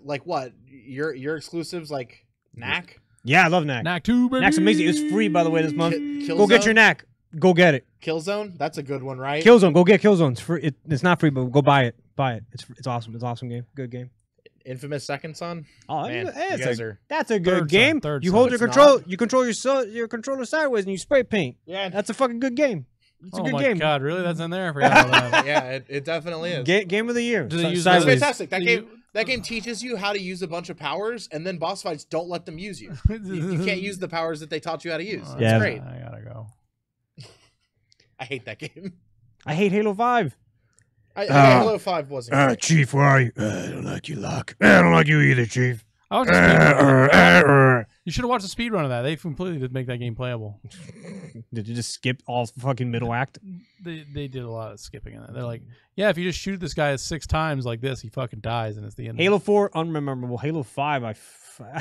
like what? Your exclusives like Knack. Yeah, I love Knack. Knack 2, baby. Knack's amazing. It's free, by the way, this month. Killzone? Go get your Knack. Go get it. Killzone. That's a good one, right? Killzone. Go get Killzone. It's free. It's not free, but go buy it. Buy it. It's awesome. It's an awesome game. Good game. Infamous Second Son. Oh, Man, that's you guys are. a good Third game. son, third You son. hold your It's control. not. You control your controller sideways and you spray paint. Yeah. That's a fucking good game. It's a Oh good my game. God, really? That's in there? I forgot about that. Yeah, it definitely is. Game of the year. Do they use That's Sideways. fantastic. That game teaches you how to use a bunch of powers, and then boss fights don't let them use you. You can't use the powers that they taught you how to use. Oh, It's Yeah. great. I gotta go. I hate that game. I hate Halo 5. Halo 5 wasn't great. Chief, where are you? I don't like you, Locke. I don't like you either, Chief. I watched a speedrun. You should have watched the speedrun of that. They completely did make that game playable. Did you just skip all fucking middle act? They did a lot of skipping in it. They're like, yeah, if you just shoot this guy 6 times like this, he fucking dies, and it's the end. Halo 4, unmemorable. Halo 5, I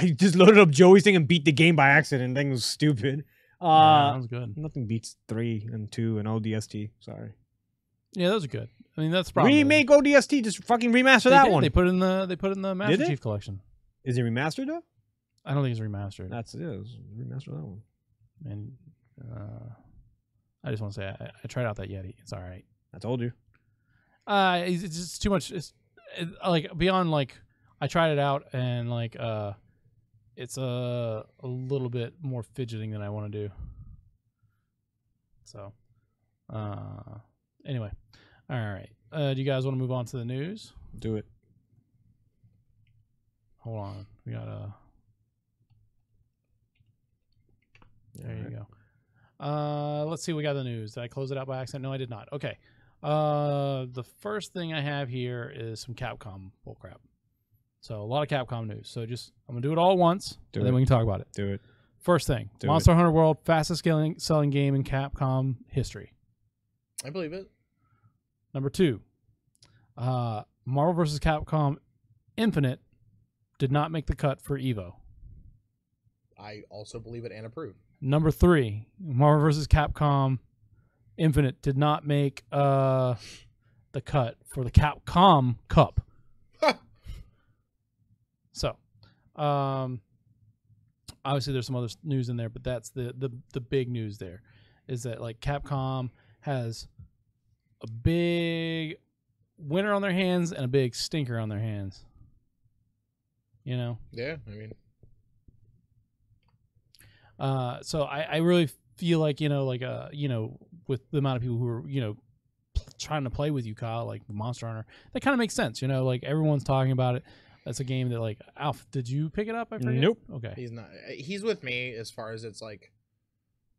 just loaded up Joey's thing and beat the game by accident. Thing was stupid. That was good. Nothing beats 3 and 2 and ODST. Sorry. Yeah, those are good. I mean, that's the problem. Remake ODST. Just fucking remaster They that did. one. They put it in the Master Did they? Chief collection. Is it remastered though? I don't think it's remastered. That's it. Remaster that one. And I just want to say I tried out that Yeti. It's all right. I told you. It's just too much. Like beyond like I tried it out and like it's a little bit more fidgeting than I want to do. So anyway, all right. Do you guys want to move on to the news? Do it. Hold on. We got there you go. Let's see. We got the news. Did I close it out by accident? No, I did not. Okay. The first thing I have here is some Capcom bullcrap. So a lot of Capcom news. So I'm gonna do it all at once, and then we can talk about it. Do it. First thing, Do Monster Hunter World, fastest selling game in Capcom history. I believe it. Number 2, Marvel vs. Capcom Infinite did not make the cut for EVO. I also believe it and approve. Number 3, Marvel vs. Capcom Infinite did not make the cut for the Capcom Cup. So, obviously there's some other news in there, but that's the big news there, is that like Capcom has a big winner on their hands and a big stinker on their hands. You know? Yeah, I mean, So I really feel like with the amount of people who are trying to play with you, Kyle, like Monster Hunter, that kind of makes sense. Like everyone's talking about it. That's a game that like Alf. Did you pick it up? I forget. Nope. Okay. He's not. He's with me as far as it's like.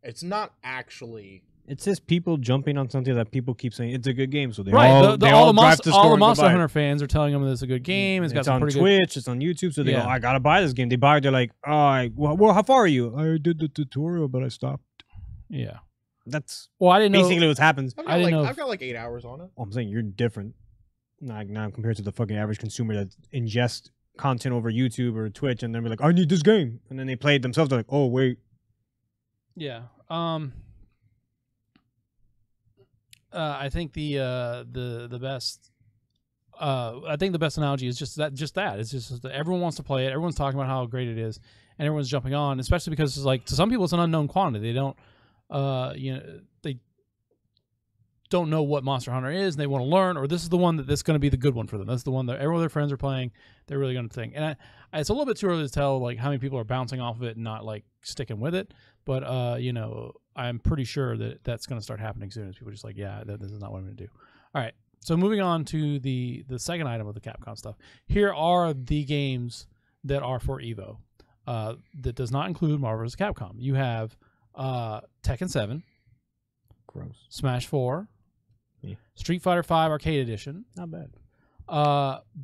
It's not actually. It's just people jumping on something that people keep saying it's a good game, so they right. all all drive to store the and go Monster buy it. Hunter fans are telling them it's a good game. It's got some on pretty Twitch, it's on YouTube, so they go, I gotta buy this game. They buy it, they're like, well, how far are you? I did the tutorial, but I stopped. Yeah. That's I didn't know. basically what happens. I've got like 8 hours on it. Oh, I'm saying you're different. Now compared to the fucking average consumer that ingests content over YouTube or Twitch and then be like, I need this game. And then they play it themselves, they're like, oh wait. Yeah. I think the best I think the best analogy is just that it's just that everyone wants to play it, everyone's talking about how great it is, and everyone's jumping on, especially because it's like to some people it's an unknown quantity. They don't they don't know what Monster Hunter is and they want to learn, or this is the one that's going to be the good one for them. That's the one that everyone their friends are playing, they're really going to think. And it's a little bit too early to tell like how many people are bouncing off of it and not like sticking with it, but I'm pretty sure that that's going to start happening soon as people just like, this is not what I'm going to do. All right, so moving on to the second item of the Capcom stuff. Here are the games that are for Evo. That does not include Marvel vs. Capcom. You have Tekken 7, Gross. Smash 4, Yeah. Street Fighter 5 Arcade Edition, Not bad.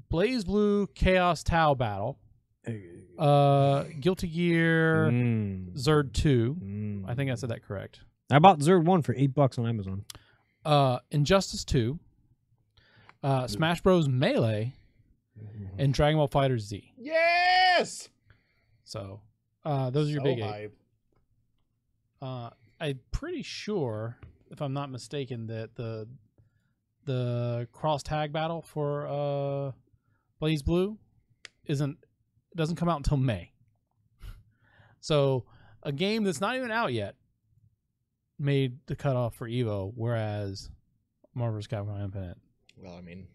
Blaze Blue Chaos Tau Battle, Guilty Gear Zerd 2. I think I said that correct. I bought Zerd 1 for $8 on Amazon. Injustice 2, Smash Bros. Melee, and Dragon Ball Fighter Z. Yes. So those are your big hype. 8. I'm pretty sure, if I'm not mistaken, that the cross tag battle for Blaze Blue doesn't come out until May. So a game that's not even out yet made the cutoff for Evo, whereas Marvel vs. Capcom Infinite. Well, I mean,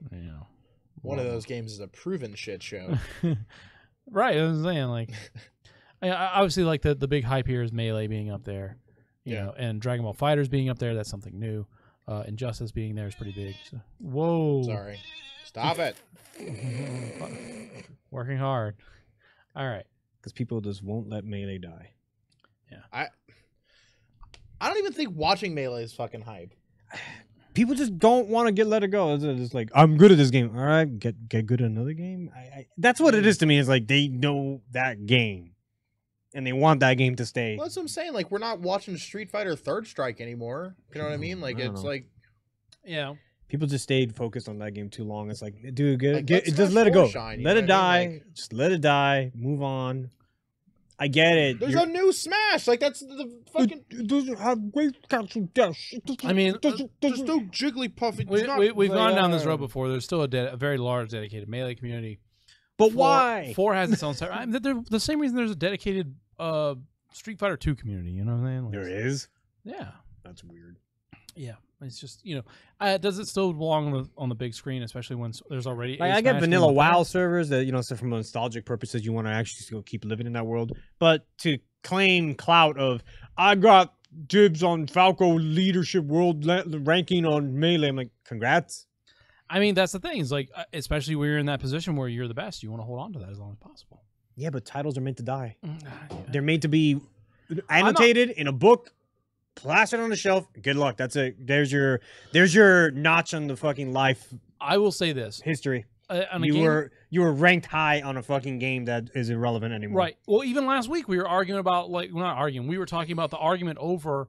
one of those games is a proven shit show. Right, I was saying like, obviously like the big hype here is Melee being up there, you know, and Dragon Ball Fighters being up there. That's something new. Injustice being there is pretty big. So, whoa! Sorry, stop it. Working hard. All right, because people just won't let Melee die. Yeah, I don't even think watching Melee is fucking hype. People just don't want to let it go. It's just like, I'm good at this game. All right, get good at another game. That's what it is to me. It's like they know that game, and they want that game to stay. Well, that's what I'm saying. Like, we're not watching Street Fighter Third Strike anymore. You know what I mean? Like, it's like, people just stayed focused on that game too long. It's like, dude, Like, just let it go. shine, Let it die. Like, just let it die. Move on. I get it. there's a new Smash. Like, that's the fucking. It doesn't have great catch and dash. I mean, There's no Jigglypuff. We've gone down this road before. There's still a very large dedicated Melee community. But why? 4 has its own. I mean, they're the same reason there's a dedicated Street Fighter 2 community. You know what I'm saying? Like, There is. Yeah. That's weird. Yeah. It's just, does it still belong on the big screen, especially when there's already I get vanilla WoW servers that, so from nostalgic purposes, you want to actually still keep living in that world. But to claim clout of, I got dibs on Falco leadership world ranking on Melee, I'm like, congrats. I mean, that's the thing. It's like, especially when you're in that position where you're the best, you want to hold on to that as long as possible. Yeah, but titles are meant to die. Yeah. They're made to be annotated in a book, plastered on the shelf. Good luck. That's it. There's your notch on the fucking life. I will say this history. You were ranked high on a fucking game that is irrelevant anymore. Right. Well, even last week we were arguing about we were talking about the argument over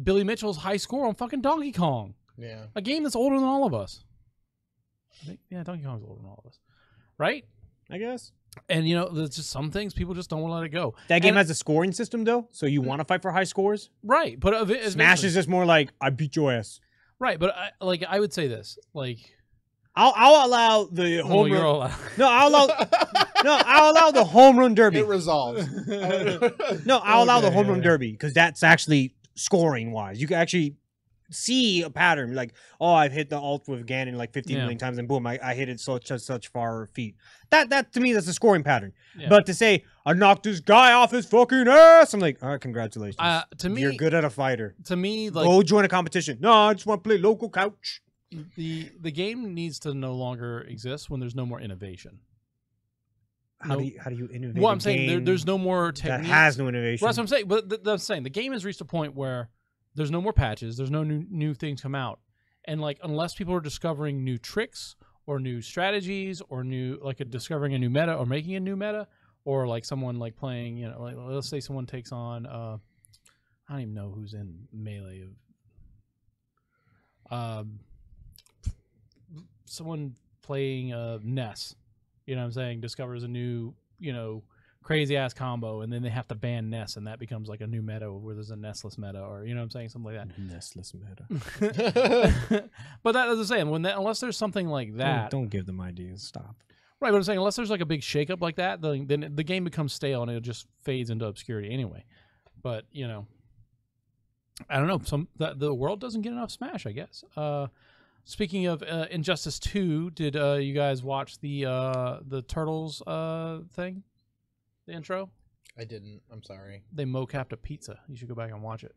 Billy Mitchell's high score on fucking Donkey Kong. Yeah. A game that's older than all of us. Donkey Kong's older than all of us. Right? I guess. And there's just some things people just don't want to let it go. That game has a scoring system though, so you want to fight for high scores. Right, but Smash is just more like, I beat your ass. Right, but I would say this, like, I'll allow the home run. Allowed. No, I'll allow the home run derby. It resolves. No, I'll allow the home run derby because that's actually scoring wise. You can actually see a pattern. Like, oh, I've hit the ult with Ganon like 15 Yeah. million times, and boom, I hit it such far feet. That to me, that's a scoring pattern. Yeah. But to say I knocked this guy off his fucking ass, I'm like, all right, congratulations. To me, You're good at a fighter. To me, like Go join a competition. No, I just want to play local couch. the game needs to no longer exist when there's no more innovation. How do you innovate? Well, I'm saying there's no more that technique. has no innovation. Well, that's what I'm saying. But I'm saying the game has reached a point where there's no more patches. There's no new things come out, and like unless people are discovering new tricks or new strategies or discovering a new meta or making a new meta, or like someone like playing, like let's say someone takes on I don't even know who's in Melee of someone playing Ness, you know what I'm saying, discovers a new, crazy ass combo, and then they have to ban Ness, and that becomes like a new meta where there's a Nessless meta, or you know what I'm saying, something like that. Nestless meta. But that, as I'm saying, unless there's something like that, Don't give them ideas. Stop. right? But I'm saying unless there's like a big shakeup like that, then the game becomes stale and it just fades into obscurity anyway. But I don't know. The world doesn't get enough Smash, I guess. Speaking of Injustice 2, did you guys watch the Turtles thing? The intro? I didn't. I'm sorry. They mocapped a pizza. You should go back and watch it.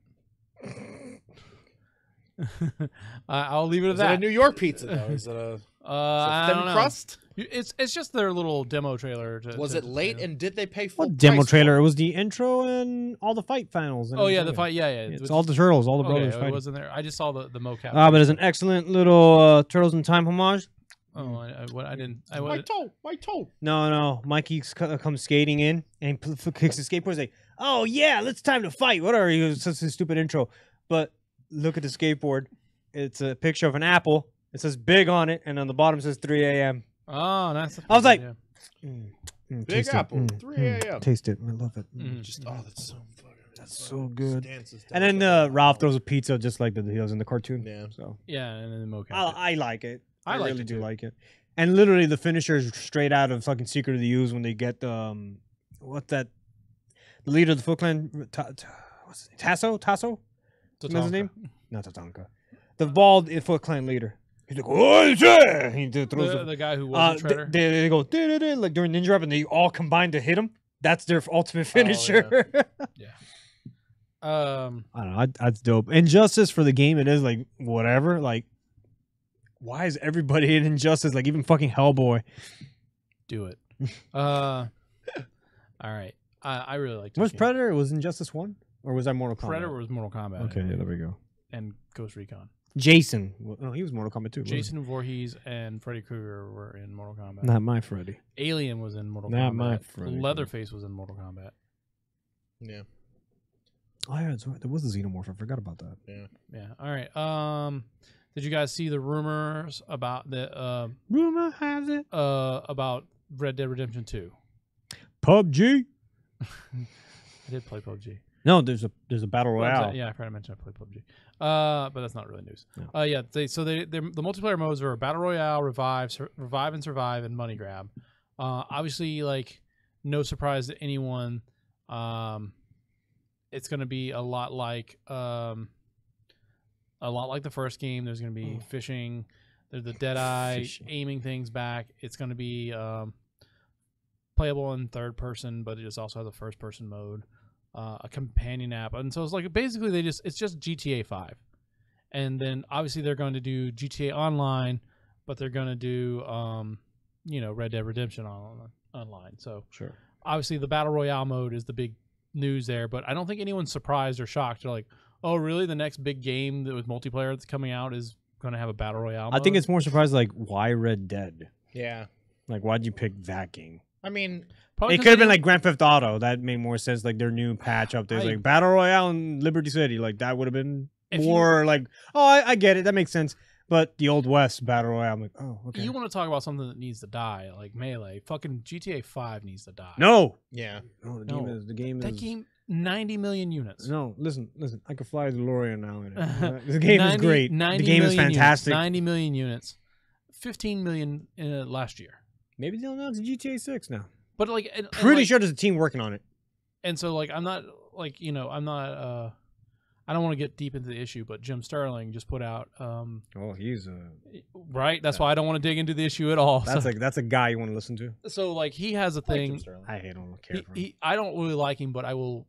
I'll leave it at Is that. it a New York pizza though? Is it a I thin don't know. crust? It's just their little demo trailer. Was it late and did they pay full What demo price trailer? for It was the intro and all the fight finals. Oh yeah, the fight. Yeah. It's all the turtles, all the Okay, brothers it fighting. wasn't there. I just saw the mocap. But it's an excellent little Turtles in Time homage. Oh, I didn't. My toe. No. Mikey comes skating in and he kicks his skateboard. He's like, "Oh yeah, it's time to fight." Whatever. He was such a stupid intro, but look at the skateboard. It's a picture of an apple. It says "big" on it, and on the bottom says 3 a.m. Oh, nice. I was like, yeah. Big taste it. apple, 3 a.m. Taste it. I love it. That's so fucking. That's so good. Dances And down then the- Ralph throws a pizza just like he does in the cartoon. Yeah. So Yeah, and then the mocap. I like it. I liked really it do too. like it. And literally, the finisher is straight out of fucking Secret of the Ooze when they get the what's that? The leader of the Foot Clan, what's his name? Tasso? What's his name? Not Tatanka. The bald Foot Clan leader. He's like, oh yeah! He throws the guy who was a Shredder. They go like during Ninja Rap, and they all combine to hit him. That's their ultimate finisher. Yeah. I don't know. That's dope. Injustice for the game, it is like whatever. Like, why is everybody in Injustice? Like even fucking Hellboy. Do it. All right. I really liked it. Was Predator? Was Injustice 1? Or was that Mortal Kombat? Predator was Mortal Kombat. Okay, yeah, there we go. And Ghost Recon. Jason. Well, no, he was Mortal Kombat too. wasn't Jason Voorhees and Freddy Krueger were in Mortal Kombat. he? Not my Freddy. Alien was in Mortal Not Kombat. my Freddy. Leatherface was in Mortal Kombat. Yeah. Oh yeah, that's right. There was a Xenomorph. I forgot about that. Yeah. Yeah. All right. Did you guys see the rumors about the Rumor has it. about Red Dead Redemption 2? PUBG. I did play PUBG. No, there's a battle royale. Yeah, I forgot to mention I played PUBG. But that's not really news. No. Yeah, the multiplayer modes are Battle Royale, Revive and Survive, and Money Grab. Obviously, like, no surprise to anyone. It's going to be a lot like the first game. There's going to be fishing. There's the Deadeye aiming things back. It's going to be playable in third person, but it just also has a first person mode. A companion app, and so it's like basically it's just GTA 5, and then obviously they're going to do GTA Online, but they're going to do Red Dead Redemption online. So Sure. obviously the Battle Royale mode is the big news there, but I don't think anyone's surprised or shocked. They're like, oh really, the next big game that with multiplayer that's coming out is going to have a Battle Royale mode? I think it's more surprised like why Red Dead? Yeah. Like why'd you pick that game? I mean, Probably It 'cause could have they been didn't- like Grand Theft Auto. That made more sense. Like their new patch up there, I- like Battle Royale in Liberty City. Like that would have been If you- more like, oh, I get it. That makes sense. But the Old West Battle Royale, I'm like, oh, okay. You want to talk about something that needs to die, like Melee? Fucking GTA 5 needs to die. No. yeah. No, the No. game is the game That is game 90 million units. No, listen. I could fly the DeLorean now in it. The game is 90 great. The 90 game is million units, fantastic. 90 million units. 15 million last year. Maybe they'll announce GTA 6 now. But like Pretty sure there's a team working on it. And so like I'm not I don't want to get deep into the issue, but Jim Sterling just put out. He's right. That's why I don't want to dig into the issue at all. That's a guy you want to listen to. So like he has a thing. I hate him. I don't care. I don't really like him, but I will.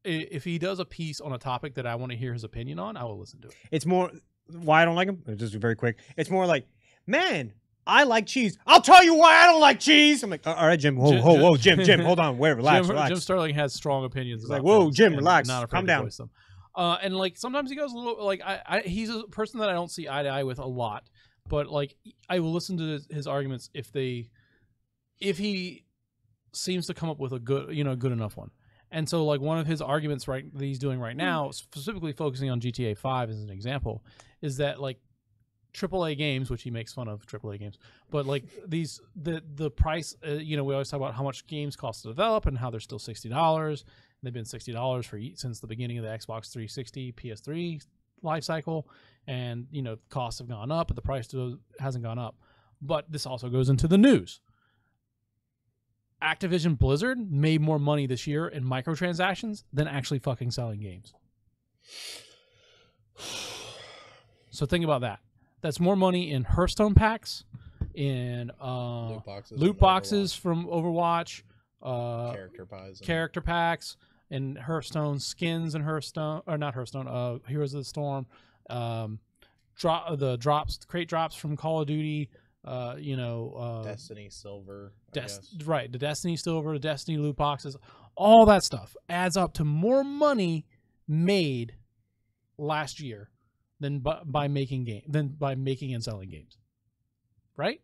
If he does a piece on a topic that I want to hear his opinion on, I will listen to it. It's more why I don't like him. Just very quick. It's more like, man, I like cheese. I'll tell you why I don't like cheese. I'm like, all right, Jim. Whoa, Jim, hold on, wait, relax. Jim Sterling has strong opinions. He's like, whoa, Jim, relax, calm down. And like sometimes he goes a little like he's a person that I don't see eye to eye with a lot, but like I will listen to his arguments if he seems to come up with a good enough one. And so like one of his arguments that he's doing right now, specifically focusing on GTA 5 as an example, is that like AAA games, which he makes fun of AAA games, but like the price, we always talk about how much games cost to develop and how they're still $60. They've been $60 since the beginning of the Xbox 360, PS3 life cycle, and costs have gone up, but the price hasn't gone up. But this also goes into the news. Activision Blizzard made more money this year in microtransactions than actually fucking selling games. So think about that. That's more money in Hearthstone packs, in loot boxes from Overwatch, character packs, and Hearthstone skins and Hearthstone, or not Hearthstone, Heroes of the Storm, crate drops from Call of Duty, Destiny Silver, right, the Destiny Silver, the Destiny loot boxes, all that stuff adds up to more money made last year than by making and selling games, right?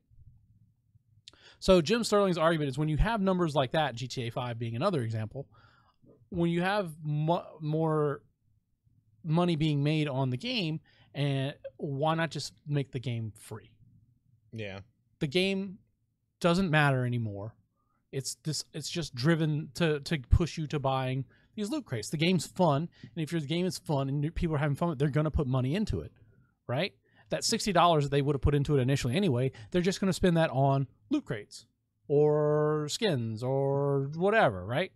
So Jim Sterling's argument is when you have numbers like that, GTA 5 being another example, when you have more money being made on the game, and why not just make the game free? Yeah. The game doesn't matter anymore. It's just driven to push you to buying these loot crates. The game's fun, and if the game is fun and people are having fun, they're going to put money into it, right? That $60 that they would have put into it initially anyway, they're just going to spend that on loot crates or skins or whatever, right?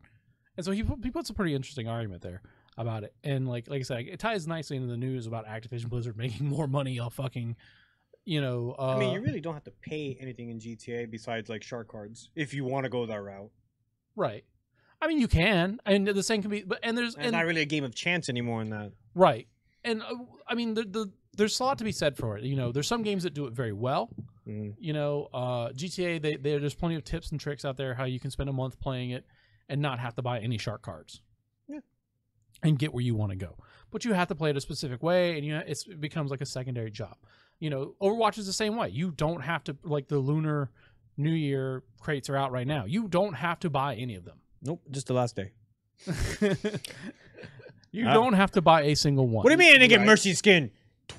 And so he puts a pretty interesting argument there about it. And like I said, it ties nicely into the news about Activision Blizzard making more money off fucking, I mean, you really don't have to pay anything in GTA besides like shark cards if you want to go that route. Right. I mean, you can, and the same can be, and it's not really a game of chance anymore in that. Right. And I mean, there's a lot to be said for it. There's some games that do it very well. GTA, there's plenty of tips and tricks out there how you can spend a month playing it and not have to buy any shark cards. Yeah. And get where you want to go. But you have to play it a specific way, and it becomes like a secondary job. Overwatch is the same way. You don't have to, like the Lunar New Year crates are out right now. You don't have to buy any of them. Nope, just the last day. You don't have to buy a single one. What do you mean I didn't get Mercy skin?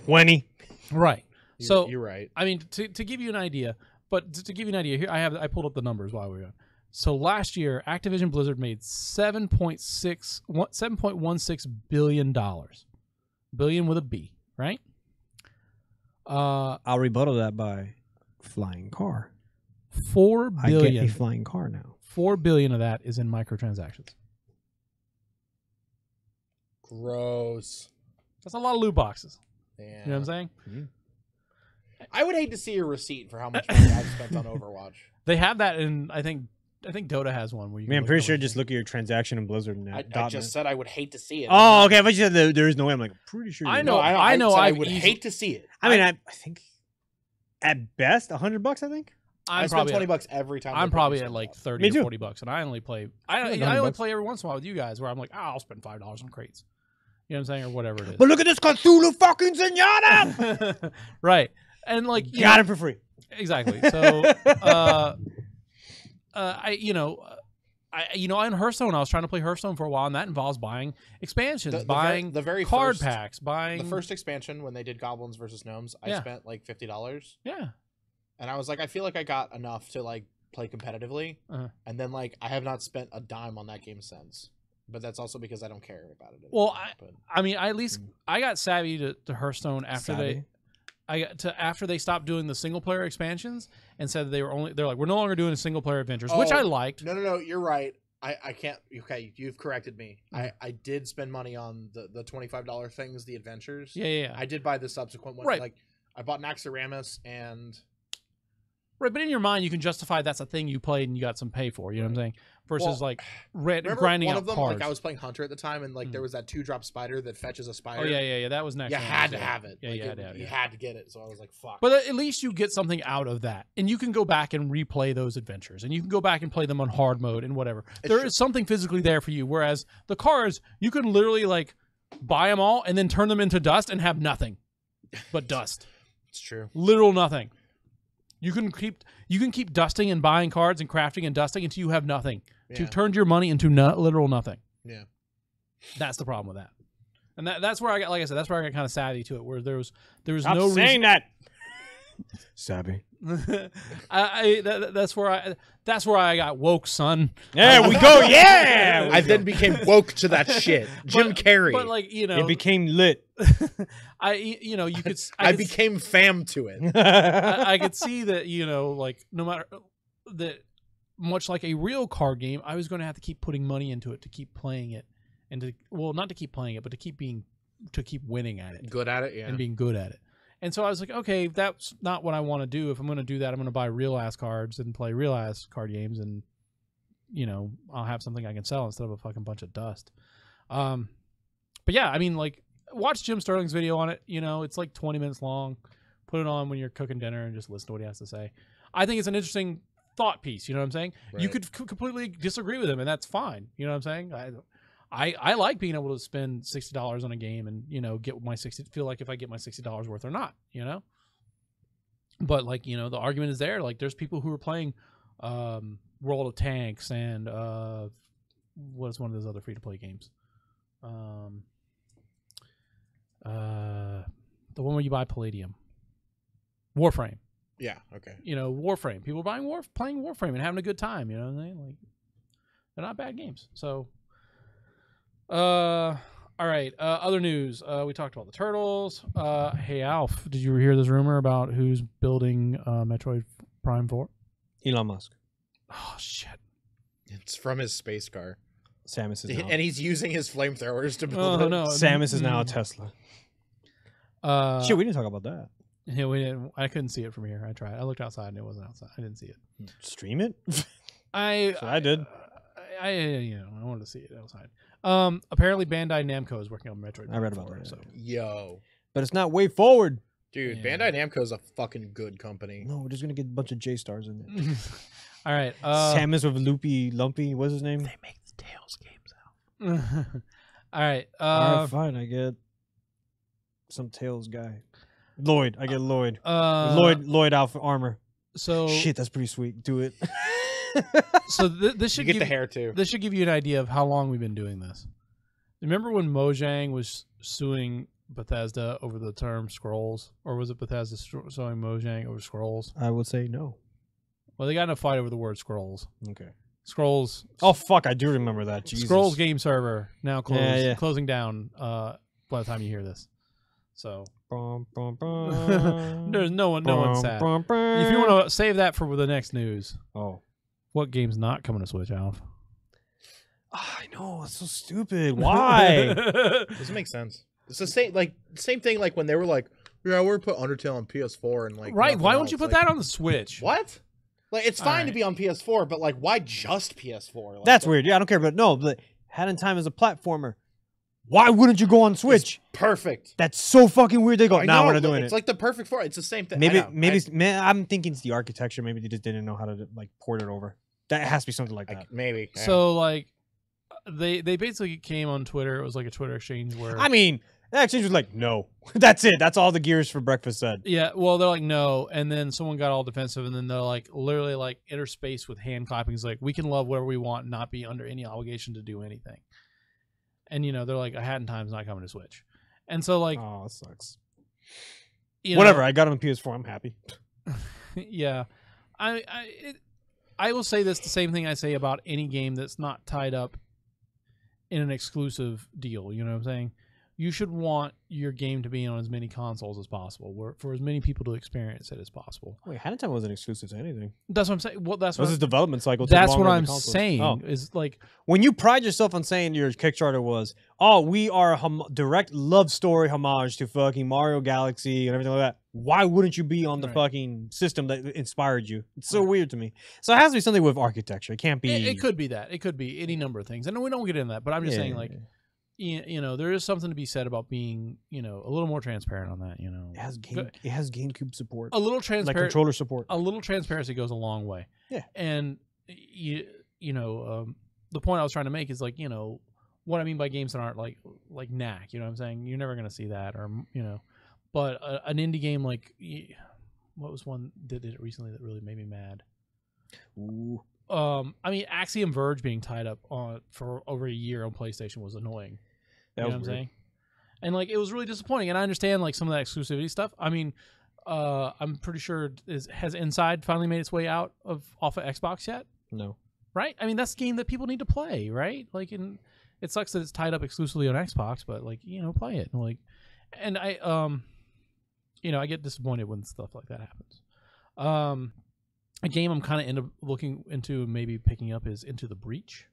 20. Right. So you're right. I mean, to give you an idea, here I pulled up the numbers while we were on. So last year, Activision Blizzard made $7.16 billion. Billion with a B, right? I'll rebuttal that by flying car. $4 billion. I get a flying car now. $4 billion of that is in microtransactions. Gross. That's a lot of loot boxes. Yeah. You know what I'm saying? Mm-hmm. I would hate to see a receipt for how much money I've spent on Overwatch. They have that in, I think Dota has one where you. Man, I'm pretty sure just look at your transaction in Blizzard. And I just said I would hate to see it. Oh, okay. I thought you said there is no way. I'm like, I'm pretty sure. I know. I would hate to see it. I mean, I think at best $100. I think. I spend $20 every time. I'm probably at like $30 or $40, and I only play. I only play every once in a while with you guys, where I'm like, I'll spend $5 on crates. You know what I'm saying, or whatever it is. But look at this Cthulhu fucking Zenyatta! Right, and like got it for free. Exactly. So, on Hearthstone, I was trying to play Hearthstone for a while, and that involves buying expansions, buying the very card first, packs, buying the first expansion when they did Goblins versus Gnomes. I spent like $50. Yeah. And I was like, I feel like I got enough to like play competitively, and then like I have not spent a dime on that game since. But that's also because I don't care about it anymore. Well, I mean, I at least I got savvy to Hearthstone after after they stopped doing the single player expansions and said they're like, we're no longer doing single player adventures, which I liked. No, you're right. I can't. Okay, you've corrected me. I did spend money on the $25 things, the adventures. Yeah. I did buy the subsequent one. Right. Like I bought Naxxramas and. Right, but in your mind, you can justify that's a thing you played and you got some pay for. You know what I'm saying? Versus like grinding one out of them, cards. like I was playing Hunter at the time, and like there was that 2-drop spider that fetches a spider. Oh yeah. That was next. You had to have it. Yeah, like, you had to get it. So I was like, fuck. But at least you get something out of that, and you can go back and replay those adventures, and you can go back and play them on hard mode and whatever. There is something physically there for you. Whereas the cards, you can literally like buy them all and then turn them into dust and have nothing but dust. It's true. Literal nothing. You can keep dusting and buying cards and crafting and dusting until you have nothing. Yeah. You've turned your money into literal nothing. Yeah. That's the problem with that. And that's where I got, like I said, that's where I got kind of savvy to it, where there was Stop no saying reason. that. Savvy. That's where I got woke, son. There we go. Yeah. I then became woke to that shit. Jim Carrey. But like, you know, It became lit. you could. I became fam to it. I could see that, you know, like no matter that, much like a real card game, I was going to have to keep putting money into it to keep playing it, and not to keep playing it, but to keep winning at it, Good at it, yeah. and being good at it. And so I was like, okay, that's not what I want to do. If I'm going to do that, I'm going to buy real ass cards and play real ass card games, and you know, I'll have something I can sell instead of a fucking bunch of dust. But yeah, I mean, like, watch Jim Sterling's video on it. You know, it's like 20 minutes long. Put it on when you're cooking dinner and just listen to what he has to say. I think it's an interesting thought piece. You know what I'm saying? Right. You could completely disagree with him, and that's fine. You know what I'm saying? I like being able to spend $60 on a game and, you know, feel like if I get my $60 worth or not, you know. But like, you know, the argument is there. Like, there's people who are playing World of Tanks and what is one of those other free to play games? The one where you buy Palladium, Warframe. Yeah. Okay. You know, Warframe. People are playing Warframe and having a good time. You know what I mean? Like, they're not bad games. So, all right. Other news. We talked about the Turtles. Hey, Alf, did you hear this rumor about who's building Metroid Prime 4? Elon Musk. Oh shit! It's from his space car. Samus is now. And he's using his flamethrowers to build it. No. Samus is now a Tesla. Shit, we didn't talk about that. Yeah, we didn't. I couldn't see it from here. I tried. I looked outside and it wasn't outside. I didn't see it. Stream it? I did. I wanted to see it outside. Apparently Bandai Namco is working on Metroid. I read about 4, that. So. Yo. But it's not way forward. Dude, Yeah. Bandai Namco is a fucking good company. No, we're just gonna get a bunch of J stars in it. All right. Samus with Lumpy. What's his name? They make the Tails games out. All right. All right, fine. I get some Tails guy. Lloyd. I get Lloyd. Lloyd Alpha armor. So shit, that's pretty sweet. Do it. So this should get the hair too. This should give you an idea of how long we've been doing this. Remember when Mojang was suing Bethesda over the term scrolls, or was it Bethesda suing Mojang over scrolls? I would say no. Well, they got in a fight over the word scrolls. Okay. Scrolls. Oh fuck, I do remember that. Jesus. Scrolls game server now closing down by the time you hear this. So there's no one's sad. If you want to save that for the next news. Oh. What game's not coming to Switch, Alf? I know, it's so stupid. Why? Doesn't make sense. It's the same thing like when they were like, yeah, we're gonna put Undertale on PS4 and like right. Why won't you put that on the Switch? What? Like, it's fine to be on PS4, but like, why just PS4? Like, that's weird. Yeah, I don't care, but no, but Hat in Time is a platformer. Why wouldn't you go on Switch? It's perfect. That's so fucking weird. They go, nah, we're not doing it. It's like the perfect for it. It's the same thing. Maybe I'm thinking it's the architecture. Maybe they just didn't know how to like port it over. That has to be something like that. Maybe. Yeah. So like, they basically came on Twitter. It was like a Twitter exchange where I mean, that exchange was like, no, that's it. That's all the Gears for Breakfast said. Yeah, well, they're like no, and then someone got all defensive, and then they're like literally like interspersed with hand clappings, like we can love whatever we want, and not be under any obligation to do anything. And you know, they're like, a Hat in Time's not coming to Switch, and so like, oh, it sucks. Whatever, I got it on PS4. I'm happy. Yeah, I will say this: the same thing I say about any game that's not tied up in an exclusive deal. You know what I'm saying? you should want your game to be on as many consoles as possible, for as many people to experience it as possible. Wait, Hand in Time wasn't exclusive to anything. That's what I'm saying. Well, that's This what is development cycle. that's took what longer I'm than consoles. saying. Oh. Is like When you pride yourself on saying your Kickstarter was, oh, we are a direct love story homage to fucking Mario Galaxy and everything like that, why wouldn't you be on the fucking system that inspired you? It's so weird to me. So it has to be something with architecture. It can't be. it could be that. It could be any number of things. And we don't get into that, but I'm just saying, like, you know, there is something to be said about being, you know, a little more transparent on that. You know, it has GameCube support. A little transparent, like controller support. A little transparency goes a long way. Yeah. And you know, the point I was trying to make is, like, you know, what I mean by games that aren't like knack. You know what I'm saying? You're never gonna see that, or you know, but an indie game like what was one that did it recently that really made me mad? Ooh. I mean, Axiom Verge being tied up for over a year on PlayStation was annoying. You know what I'm saying? And like, it was really disappointing. And I understand like some of that exclusivity stuff. I mean, I'm pretty sure has Inside finally made its way out off of Xbox yet? No. Right? I mean, that's a game that people need to play, right? Like, it sucks that it's tied up exclusively on Xbox, but like, you know, play it. And I, you know, I get disappointed when stuff like that happens. A game I'm kind of looking into maybe picking up is Into the Breach.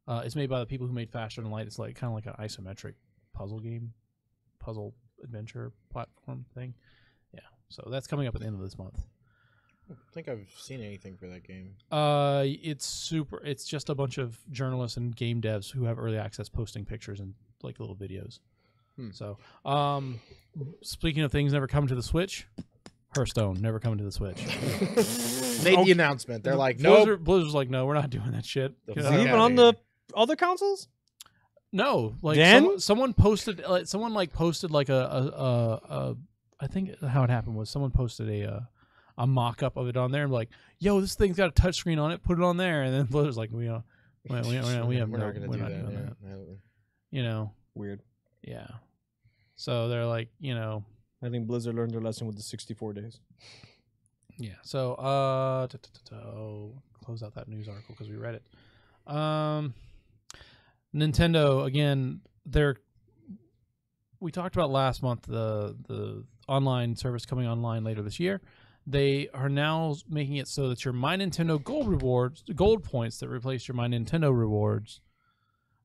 It's made by the people who made Faster Than Light. It's like kind of like an isometric puzzle puzzle adventure platform thing. Yeah, so that's coming up at the end of this month. I don't think I've seen anything for that game. It's just a bunch of journalists and game devs who have early access posting pictures and like little videos. So, speaking of things never coming to the Switch, Hearthstone never coming to the Switch. Made the announcement. They're like, no. Blizzard's like, no, we're not doing that shit. Is it even on the other consoles? No, like someone posted, posted like a I think how it happened was someone posted a mock-up of it on there and like, yo, this thing's got a touchscreen on it, put it on there, and then Blizzard's like, we're not doing that. You know, weird. Yeah. So they're like, you know, I think Blizzard learned their lesson with the 64 days. Yeah. So close out that news article because we read it. Nintendo again. We talked about last month the online service coming online later this year. They are now making it so that your My Nintendo gold points that replace your My Nintendo rewards,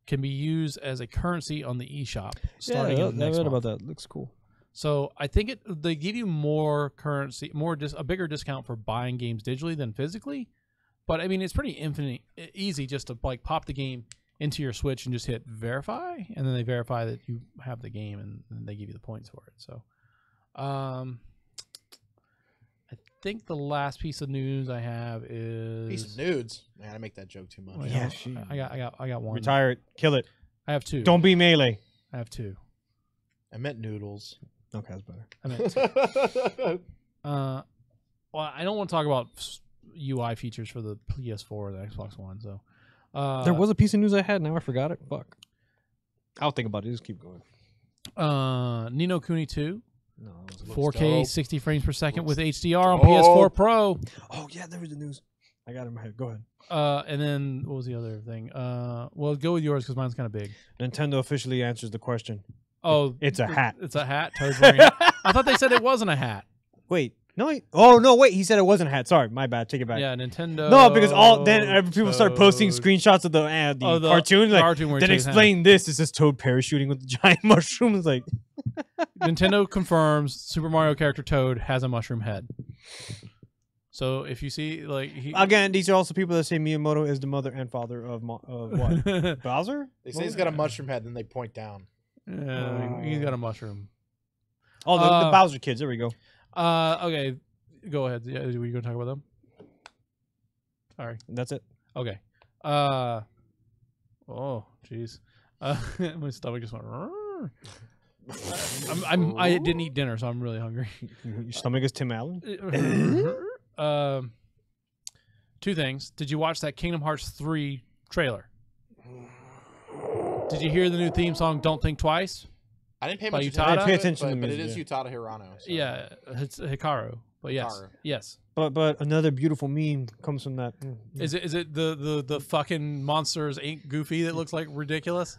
can be used as a currency on the eShop starting next month. I read about that. Looks cool. So I think they give you more currency, a bigger discount for buying games digitally than physically. But I mean, it's pretty easy just to like pop the game into your Switch and just hit verify, and then they verify that you have the game, and they give you the points for it. So, I think the last piece of news I have is piece of nudes. Man, I make that joke too much. Wait, yeah, I got one. Retire it. Kill it. I have two. Don't be Melee. I have two. I meant noodles. Okay, that's better. I meant two. Well, I don't want to talk about UI features for the PS4 or the Xbox One. So there was a piece of news I had. Now I forgot it. Fuck. I'll think about it. Just keep going. Ni no Kuni 2. No, 4K 60 frames per second with HDR on PS4 Pro. Oh yeah, there was the news. I got it in my head. Go ahead. And then what was the other thing? Well, go with yours because mine's kind of big. Nintendo officially answers the question. Oh, it's a hat. It's a hat. Toad's wearing it. I thought they said it wasn't a hat. Wait, no. No, wait. He said it wasn't a hat. Sorry, my bad. Take it back. Yeah, Nintendo. No, because people start posting screenshots of the cartoon. Like, cartoon then explain this. It's just Toad parachuting with the giant mushroom. It's like Nintendo confirms Super Mario character Toad has a mushroom head. So if you see, like, again, these are also people that say Miyamoto is the mother and father of what? Bowser? They say he's got a mushroom head, then they point down. Yeah, he's got a mushroom. Oh, the Bowser kids. There we go. Okay, go ahead. Yeah, were you going to talk about them? Sorry. That's it. Okay. Oh, jeez. My stomach just went. I didn't eat dinner, so I'm really hungry. Your stomach is Tim Allen? Two things. Did you watch that Kingdom Hearts 3 trailer? Did you hear the new theme song, Don't Think Twice? I didn't pay much attention to it, but it is Utada Hirano. So. Yeah, it's Hikaru. But yes. Yes. But another beautiful meme comes from that. Is it the fucking monsters ain't Goofy that looks like ridiculous?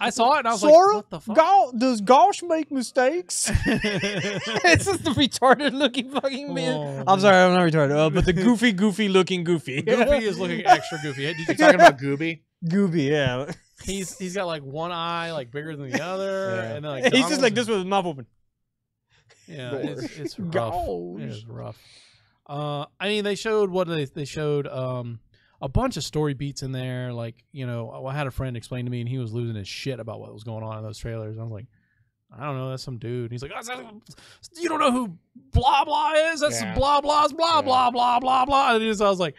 I saw it and I was Sora, like, what the fuck? Does Gosh make mistakes? It's just the retarded looking fucking man. Oh, I'm sorry, I'm not retarded. But the goofy looking Goofy. Goofy is looking extra goofy. Hey, did you You talking about Gooby? Goofy, yeah. He's got like one eye like bigger than the other, Yeah. and then like He's just Donald's- like this with his mouth open. Yeah, it's rough. Gosh. It is rough. I mean, they showed they showed a bunch of story beats in there. Like, you know, I had a friend explain to me, and he was losing his shit about what was going on in those trailers. I was like, I don't know, that's some dude. He's like, you don't know who blah blah is? That's Yeah. blah blah's blah Yeah. blah blah blah blah. And I was like,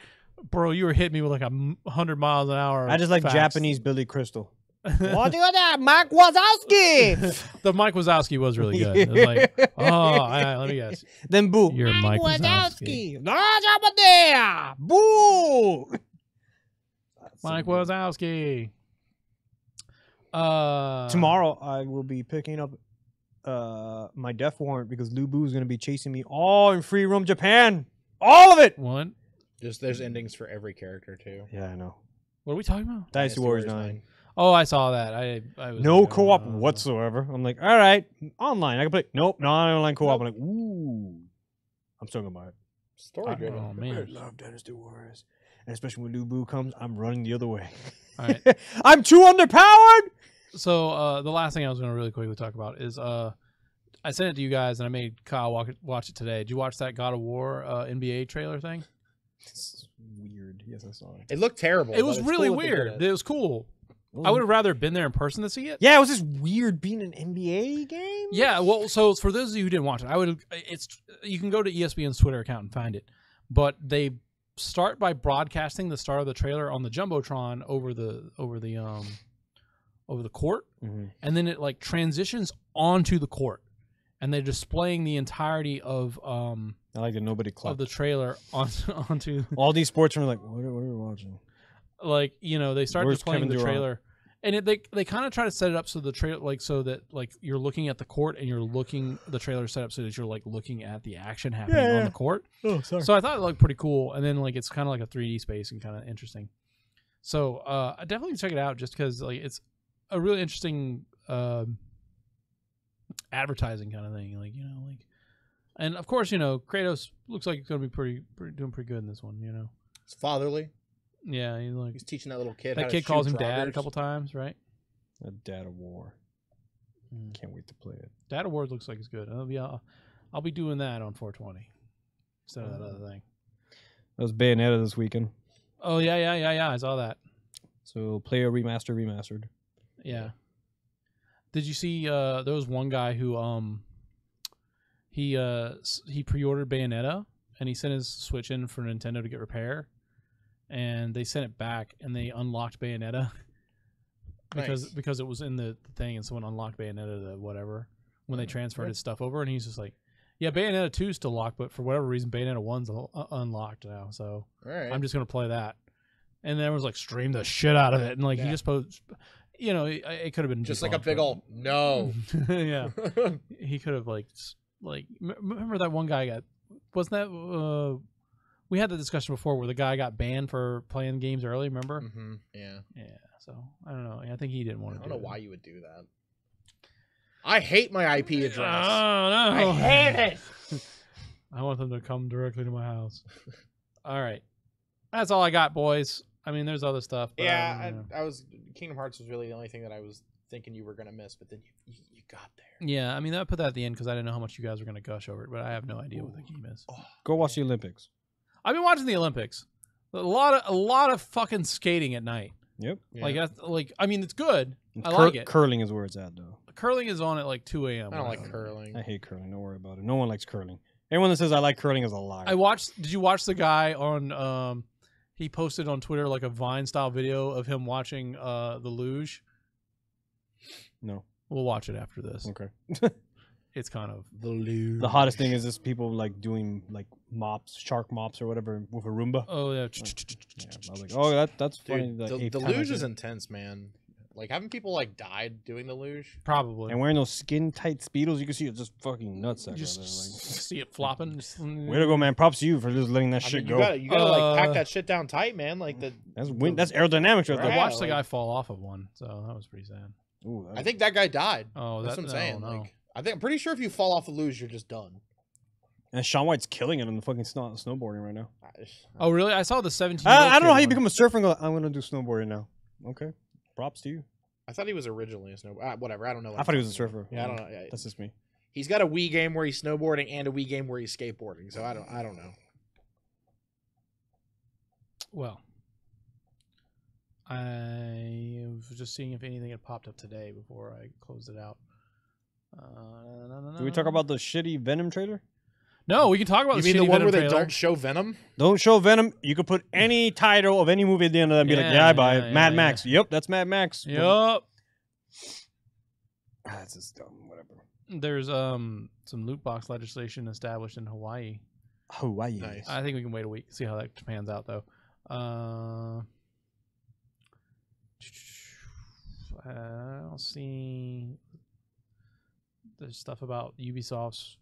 bro, you were hitting me with like 100 miles an hour. I just like fast. Japanese Billy Crystal. What do you got, Mike Wazowski? The Mike Wazowski was really good. It was like, let me guess. Then boo. You're Mike Wazowski. Boo. Mike Wazowski. Tomorrow I will be picking up my death warrant because Lu Bu is going to be chasing me all in Free Roam Japan. All of it. What? There's endings for every character too. Yeah, I know. What are we talking about? Dynasty Warriors 9. Oh, I saw that. I was No like, co-op whatsoever. I'm like, all right, online. I can play. Nope, not online co-op. I'm like, ooh. I'm still gonna buy it. Story driven. Oh I man. love Dynasty Warriors. And especially when Lu Bu comes, I'm running the other way. All right. I'm too underpowered. So the last thing I was going to really quickly talk about is I sent it to you guys and I made Kyle watch it today. Did you watch that God of War NBA trailer thing? It's weird. Yes, I saw it. It looked terrible. It was but it's really cool that they did weird. it. It was cool. I would have rather been there in person to see it. Yeah, it was just weird being an NBA game. Yeah, well, so for those of you who didn't watch it, you can go to ESPN's Twitter account and find it. But they start by broadcasting the start of the trailer on the jumbotron over the court, and then it like transitions onto the court, and they're displaying the entirety of I like that nobody clapped. of the trailer onto All these sportsmen are like, what are we watching? like, you know, they start Where's displaying Kevin the Durant? trailer. And they kind of try to set it up so the trailer, like, so that like you're looking at the court and the trailer set up so that you're like looking at the action happening on the court. Oh, sorry. So I thought it looked pretty cool, and then like it's kind of like a 3D space and kind of interesting. So I definitely check it out just because like it's a really interesting advertising kind of thing, like, you know, like, and of course, you know, Kratos looks like he's gonna be doing pretty good in this one, you know. It's fatherly. Yeah, he's like He's teaching that little kid. that how kid to calls shoot him dad a joggers. couple times, right? A Dad of War. Can't wait to play it. Dad Award looks like it's good. I'll be doing that on 420 instead of that other thing. That was Bayonetta this weekend. Oh yeah. I saw that. So player remastered. Yeah. Did you see? There was one guy who he pre-ordered Bayonetta and he sent his Switch in for Nintendo to get repair, and they sent it back and they unlocked Bayonetta because it was in the thing, and someone unlocked Bayonetta to whatever when they transferred his stuff over, and he's just like, yeah, Bayonetta 2 is still locked, but for whatever reason Bayonetta 1's unlocked now, so All right. I'm just gonna play that. And then everyone's like, stream the shit out of it, and like he Yeah. just posted, you know, it could have been just debunked, like a big but- old no. yeah, he could have remember that one guy wasn't that we had the discussion before where the guy got banned for playing games early, remember? Mm-hmm. Yeah. So I don't know, I think he didn't want I to don't do know it. why you would do that. I hate my IP address. Oh no, I hate it. I want them to come directly to my house. All right, that's all I got, boys. I mean, there's other stuff. But Yeah, I was Kingdom Hearts was really the only thing that I was thinking you were gonna miss, but then you got there. Yeah, I mean, I put that at the end because I didn't know how much you guys were going to gush over it, but I have no idea what the game is. Go watch the Olympics. I've been watching the Olympics. A lot of fucking skating at night. Yep. Yeah. I mean, it's good. I like it. Curling is where it's at, though. Curling is on at like 2 a.m. I don't like curling. I hate curling. Don't worry about it. No one likes curling. Anyone that says I like curling is a liar. Did you watch the guy on? He posted on Twitter like a Vine style video of him watching the luge. No. We'll watch it after this. Okay. It's kind of The hottest thing is just people like doing like mops, shark mops or whatever with a Roomba. oh yeah. Yeah, I was like, oh, that's funny. Dude, Like, the eighth time I luge did is it. intense, man. Like, haven't people like died doing the luge? Probably. And wearing those skin tight speedos, you can see it's just fucking nuts. You just see it flopping. Way to go, man! Props to you for just letting that I shit mean, go. you gotta like pack that shit down tight, man. Like That's aerodynamics right I there. Right. watched the like- guy fall off of one, so that was pretty sad. Ooh, I think that guy died. Oh, That's what I'm saying. No. Like, I'm pretty sure if you fall off the luge, you're just done. And Shaun White's killing it on the fucking snowboarding right now. Oh, really? I saw the 17. I don't know how you become a surfer and go, I'm going to do snowboarding now. Okay. Props to you. I thought he was originally a snowboarder. Whatever. I don't know. I thought he was a surfer. Yeah, I don't know. Yeah, that's just me. He's got a Wii game where he's snowboarding and a Wii game where he's skateboarding. So I don't know. Well, I was just seeing if anything had popped up today before I closed it out. Did we talk about the shitty Venom trailer? No, we can talk about You the mean the one Venom where they trailer. don't show Venom? Don't show Venom. You could put any title of any movie at the end of that and be like, yeah, I buy it. Mad Max. Yep, that's Mad Max. Yep. That's just dumb. Whatever. There's some loot box legislation established in Hawaii. Hawaii. Nice. I think we can wait a week, see how that pans out, though. I don't see there's stuff about Ubisoft's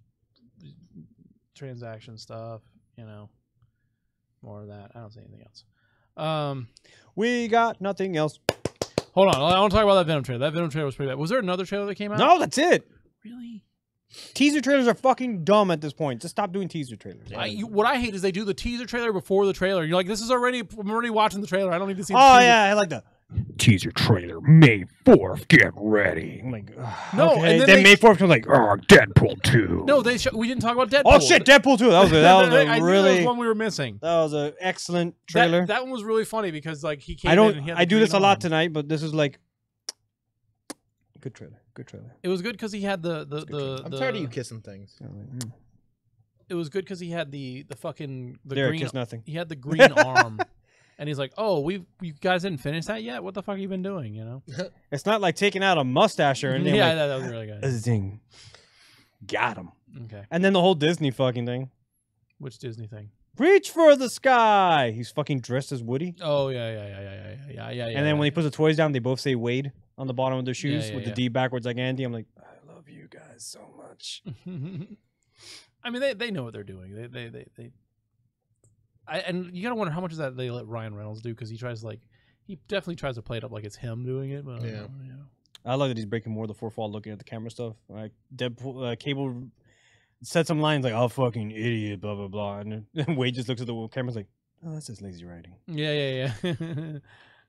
transaction stuff, you know, more of that. I don't see anything else. We got nothing else. Hold on, I want to talk about that Venom trailer. That Venom trailer was pretty bad. Was there another trailer that came out? No, that's it. Really? Teaser trailers are fucking dumb at this point. Just stop doing teaser trailers. What I hate is they do the teaser trailer before the trailer. You're like, this is already, I'm already watching the trailer. I don't need to see the teaser. Yeah, I like the teaser trailer. May 4th, get ready. I'm like, no, okay. and then May 4th comes like, oh, Deadpool 2. No, we didn't talk about Deadpool. Oh shit, Deadpool 2. That was I a knew really that was one we were missing. That was an excellent trailer. That one was really funny because like he came I in don't. and he had I do this a green lot arm. tonight, but this is like good trailer. Good trailer. It was good because he had the I'm tired of you kissing things. It was good because he had the fucking Derek green. kissed nothing. He had the green arm, and he's like, "Oh, you guys didn't finish that yet? What the fuck have you been doing? You know?" It's not like taking out a mustache or anything. Yeah, like, that was really good. Zing. Got him. Okay, And then the whole Disney fucking thing. which Disney thing? Reach for the sky. He's fucking dressed as Woody. Oh yeah. And then when he puts the toys down, they both say Wade on the bottom of their shoes yeah, with yeah. the D backwards like Andy. I'm like, I love you guys so much. I mean, they know what they're doing. And you gotta wonder how much of that they let Ryan Reynolds do because he definitely tries to play it up like it's him doing it. But Yeah. I love that he's breaking more of the fourth wall looking at the camera stuff. Like Deadpool, Cable said some lines like, "Oh, fucking idiot," blah blah blah, and then Wade just looks at the camera's like, "Oh, that's just lazy writing." Yeah.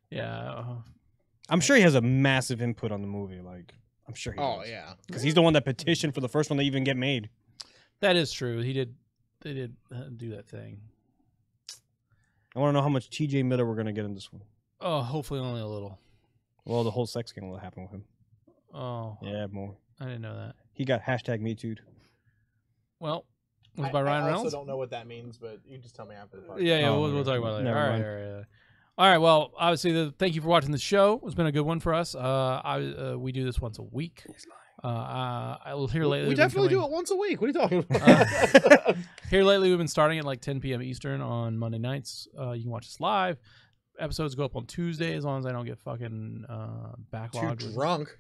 Yeah. I'm sure he has a massive input on the movie. Like, I'm sure he does. Yeah. Because he's the one that petitioned for the first one to even get made. That is true. They did do that thing. I want to know how much TJ Miller we're gonna get in this one. Oh, hopefully only a little. Well, the whole sex scandal that happened with him. Oh, Yeah, more. I didn't know that. He got #MeToo'd. Well, was it by Ryan I Reynolds? also don't know what that means, but you just tell me after the podcast. Yeah, Oh, we'll talk about it later. never All mind. right. All right. Well, obviously, thank you for watching the show. It's been a good one for us. We do this once a week. Here lately, We definitely do it once a week. What are you talking about? Here lately, we've been starting at like 10 p.m. Eastern on Monday nights. You can watch us live. Episodes go up on Tuesday as long as I don't get fucking backlogged. Too drunk.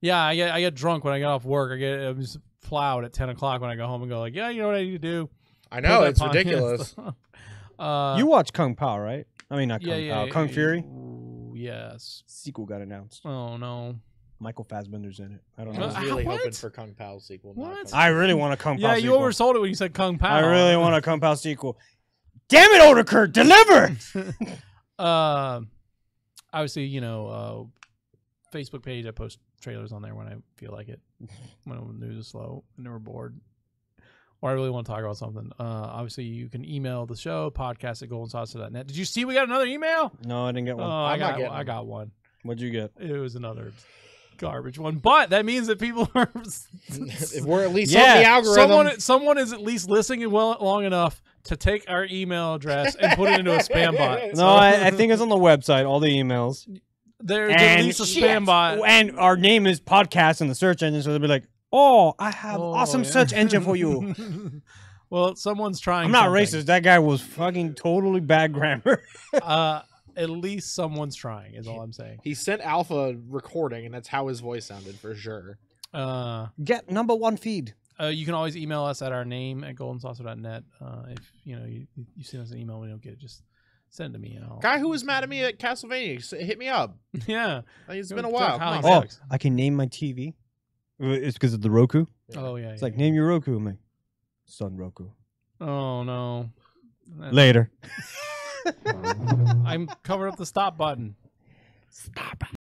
Yeah, I get drunk when I get off work. I'm just plowed at 10 o'clock when I go home and go like, yeah, you know what I need to do. I know, Put that it's podcast ridiculous. up. You watch Kung Pao, right? I mean, not Kung Pao. Kung Fury? Ooh, yes. Sequel got announced. Oh no. Michael Fassbender's in it. I don't I know. was really What? hoping for Kung Pao sequel. not What? Kung I Pao. really want a Kung Pao Yeah, sequel. you oversold it when you said Kung Pao. I really want a Kung Pao sequel. Damn it, Odekert, deliver! Obviously, Facebook page. I post trailers on there when I feel like it. When the news is slow and we're bored, or I really want to talk about something. Obviously, you can email the show podcast@goldensaucer.net. Did you see we got another email? No, I didn't get Oh, one. I got one. What'd you get? It was another garbage one, but that means that people are. If we're at least Yeah, on the algorithm. Someone is at least listening long enough to take our email address and put it into a spam bot. No, I think it's on the website, all the emails. There's at least a spam bot. And our name is podcast in the search engine, so they'll be like, oh, I have awesome yeah. search engine for you. Well, someone's trying. I'm not something. racist. That guy was fucking totally bad grammar. At least someone's trying, is all I'm saying. He sent Alpha recording, and that's how his voice sounded for sure. Get #1 feed. You can always email us at our name at goldensaucer.net. If you send us an email and we don't get it, just Send it to me. Guy who was mad at me at Castlevania, hit me up. Yeah. It's Go been a talk while. Holly Come on. Oh, Sucks. I can name my TV. It's because of the Roku. Oh yeah. It's like name your Roku. I'm like, Son Roku. Oh no. Later. I'm covered up the stop button. Stop.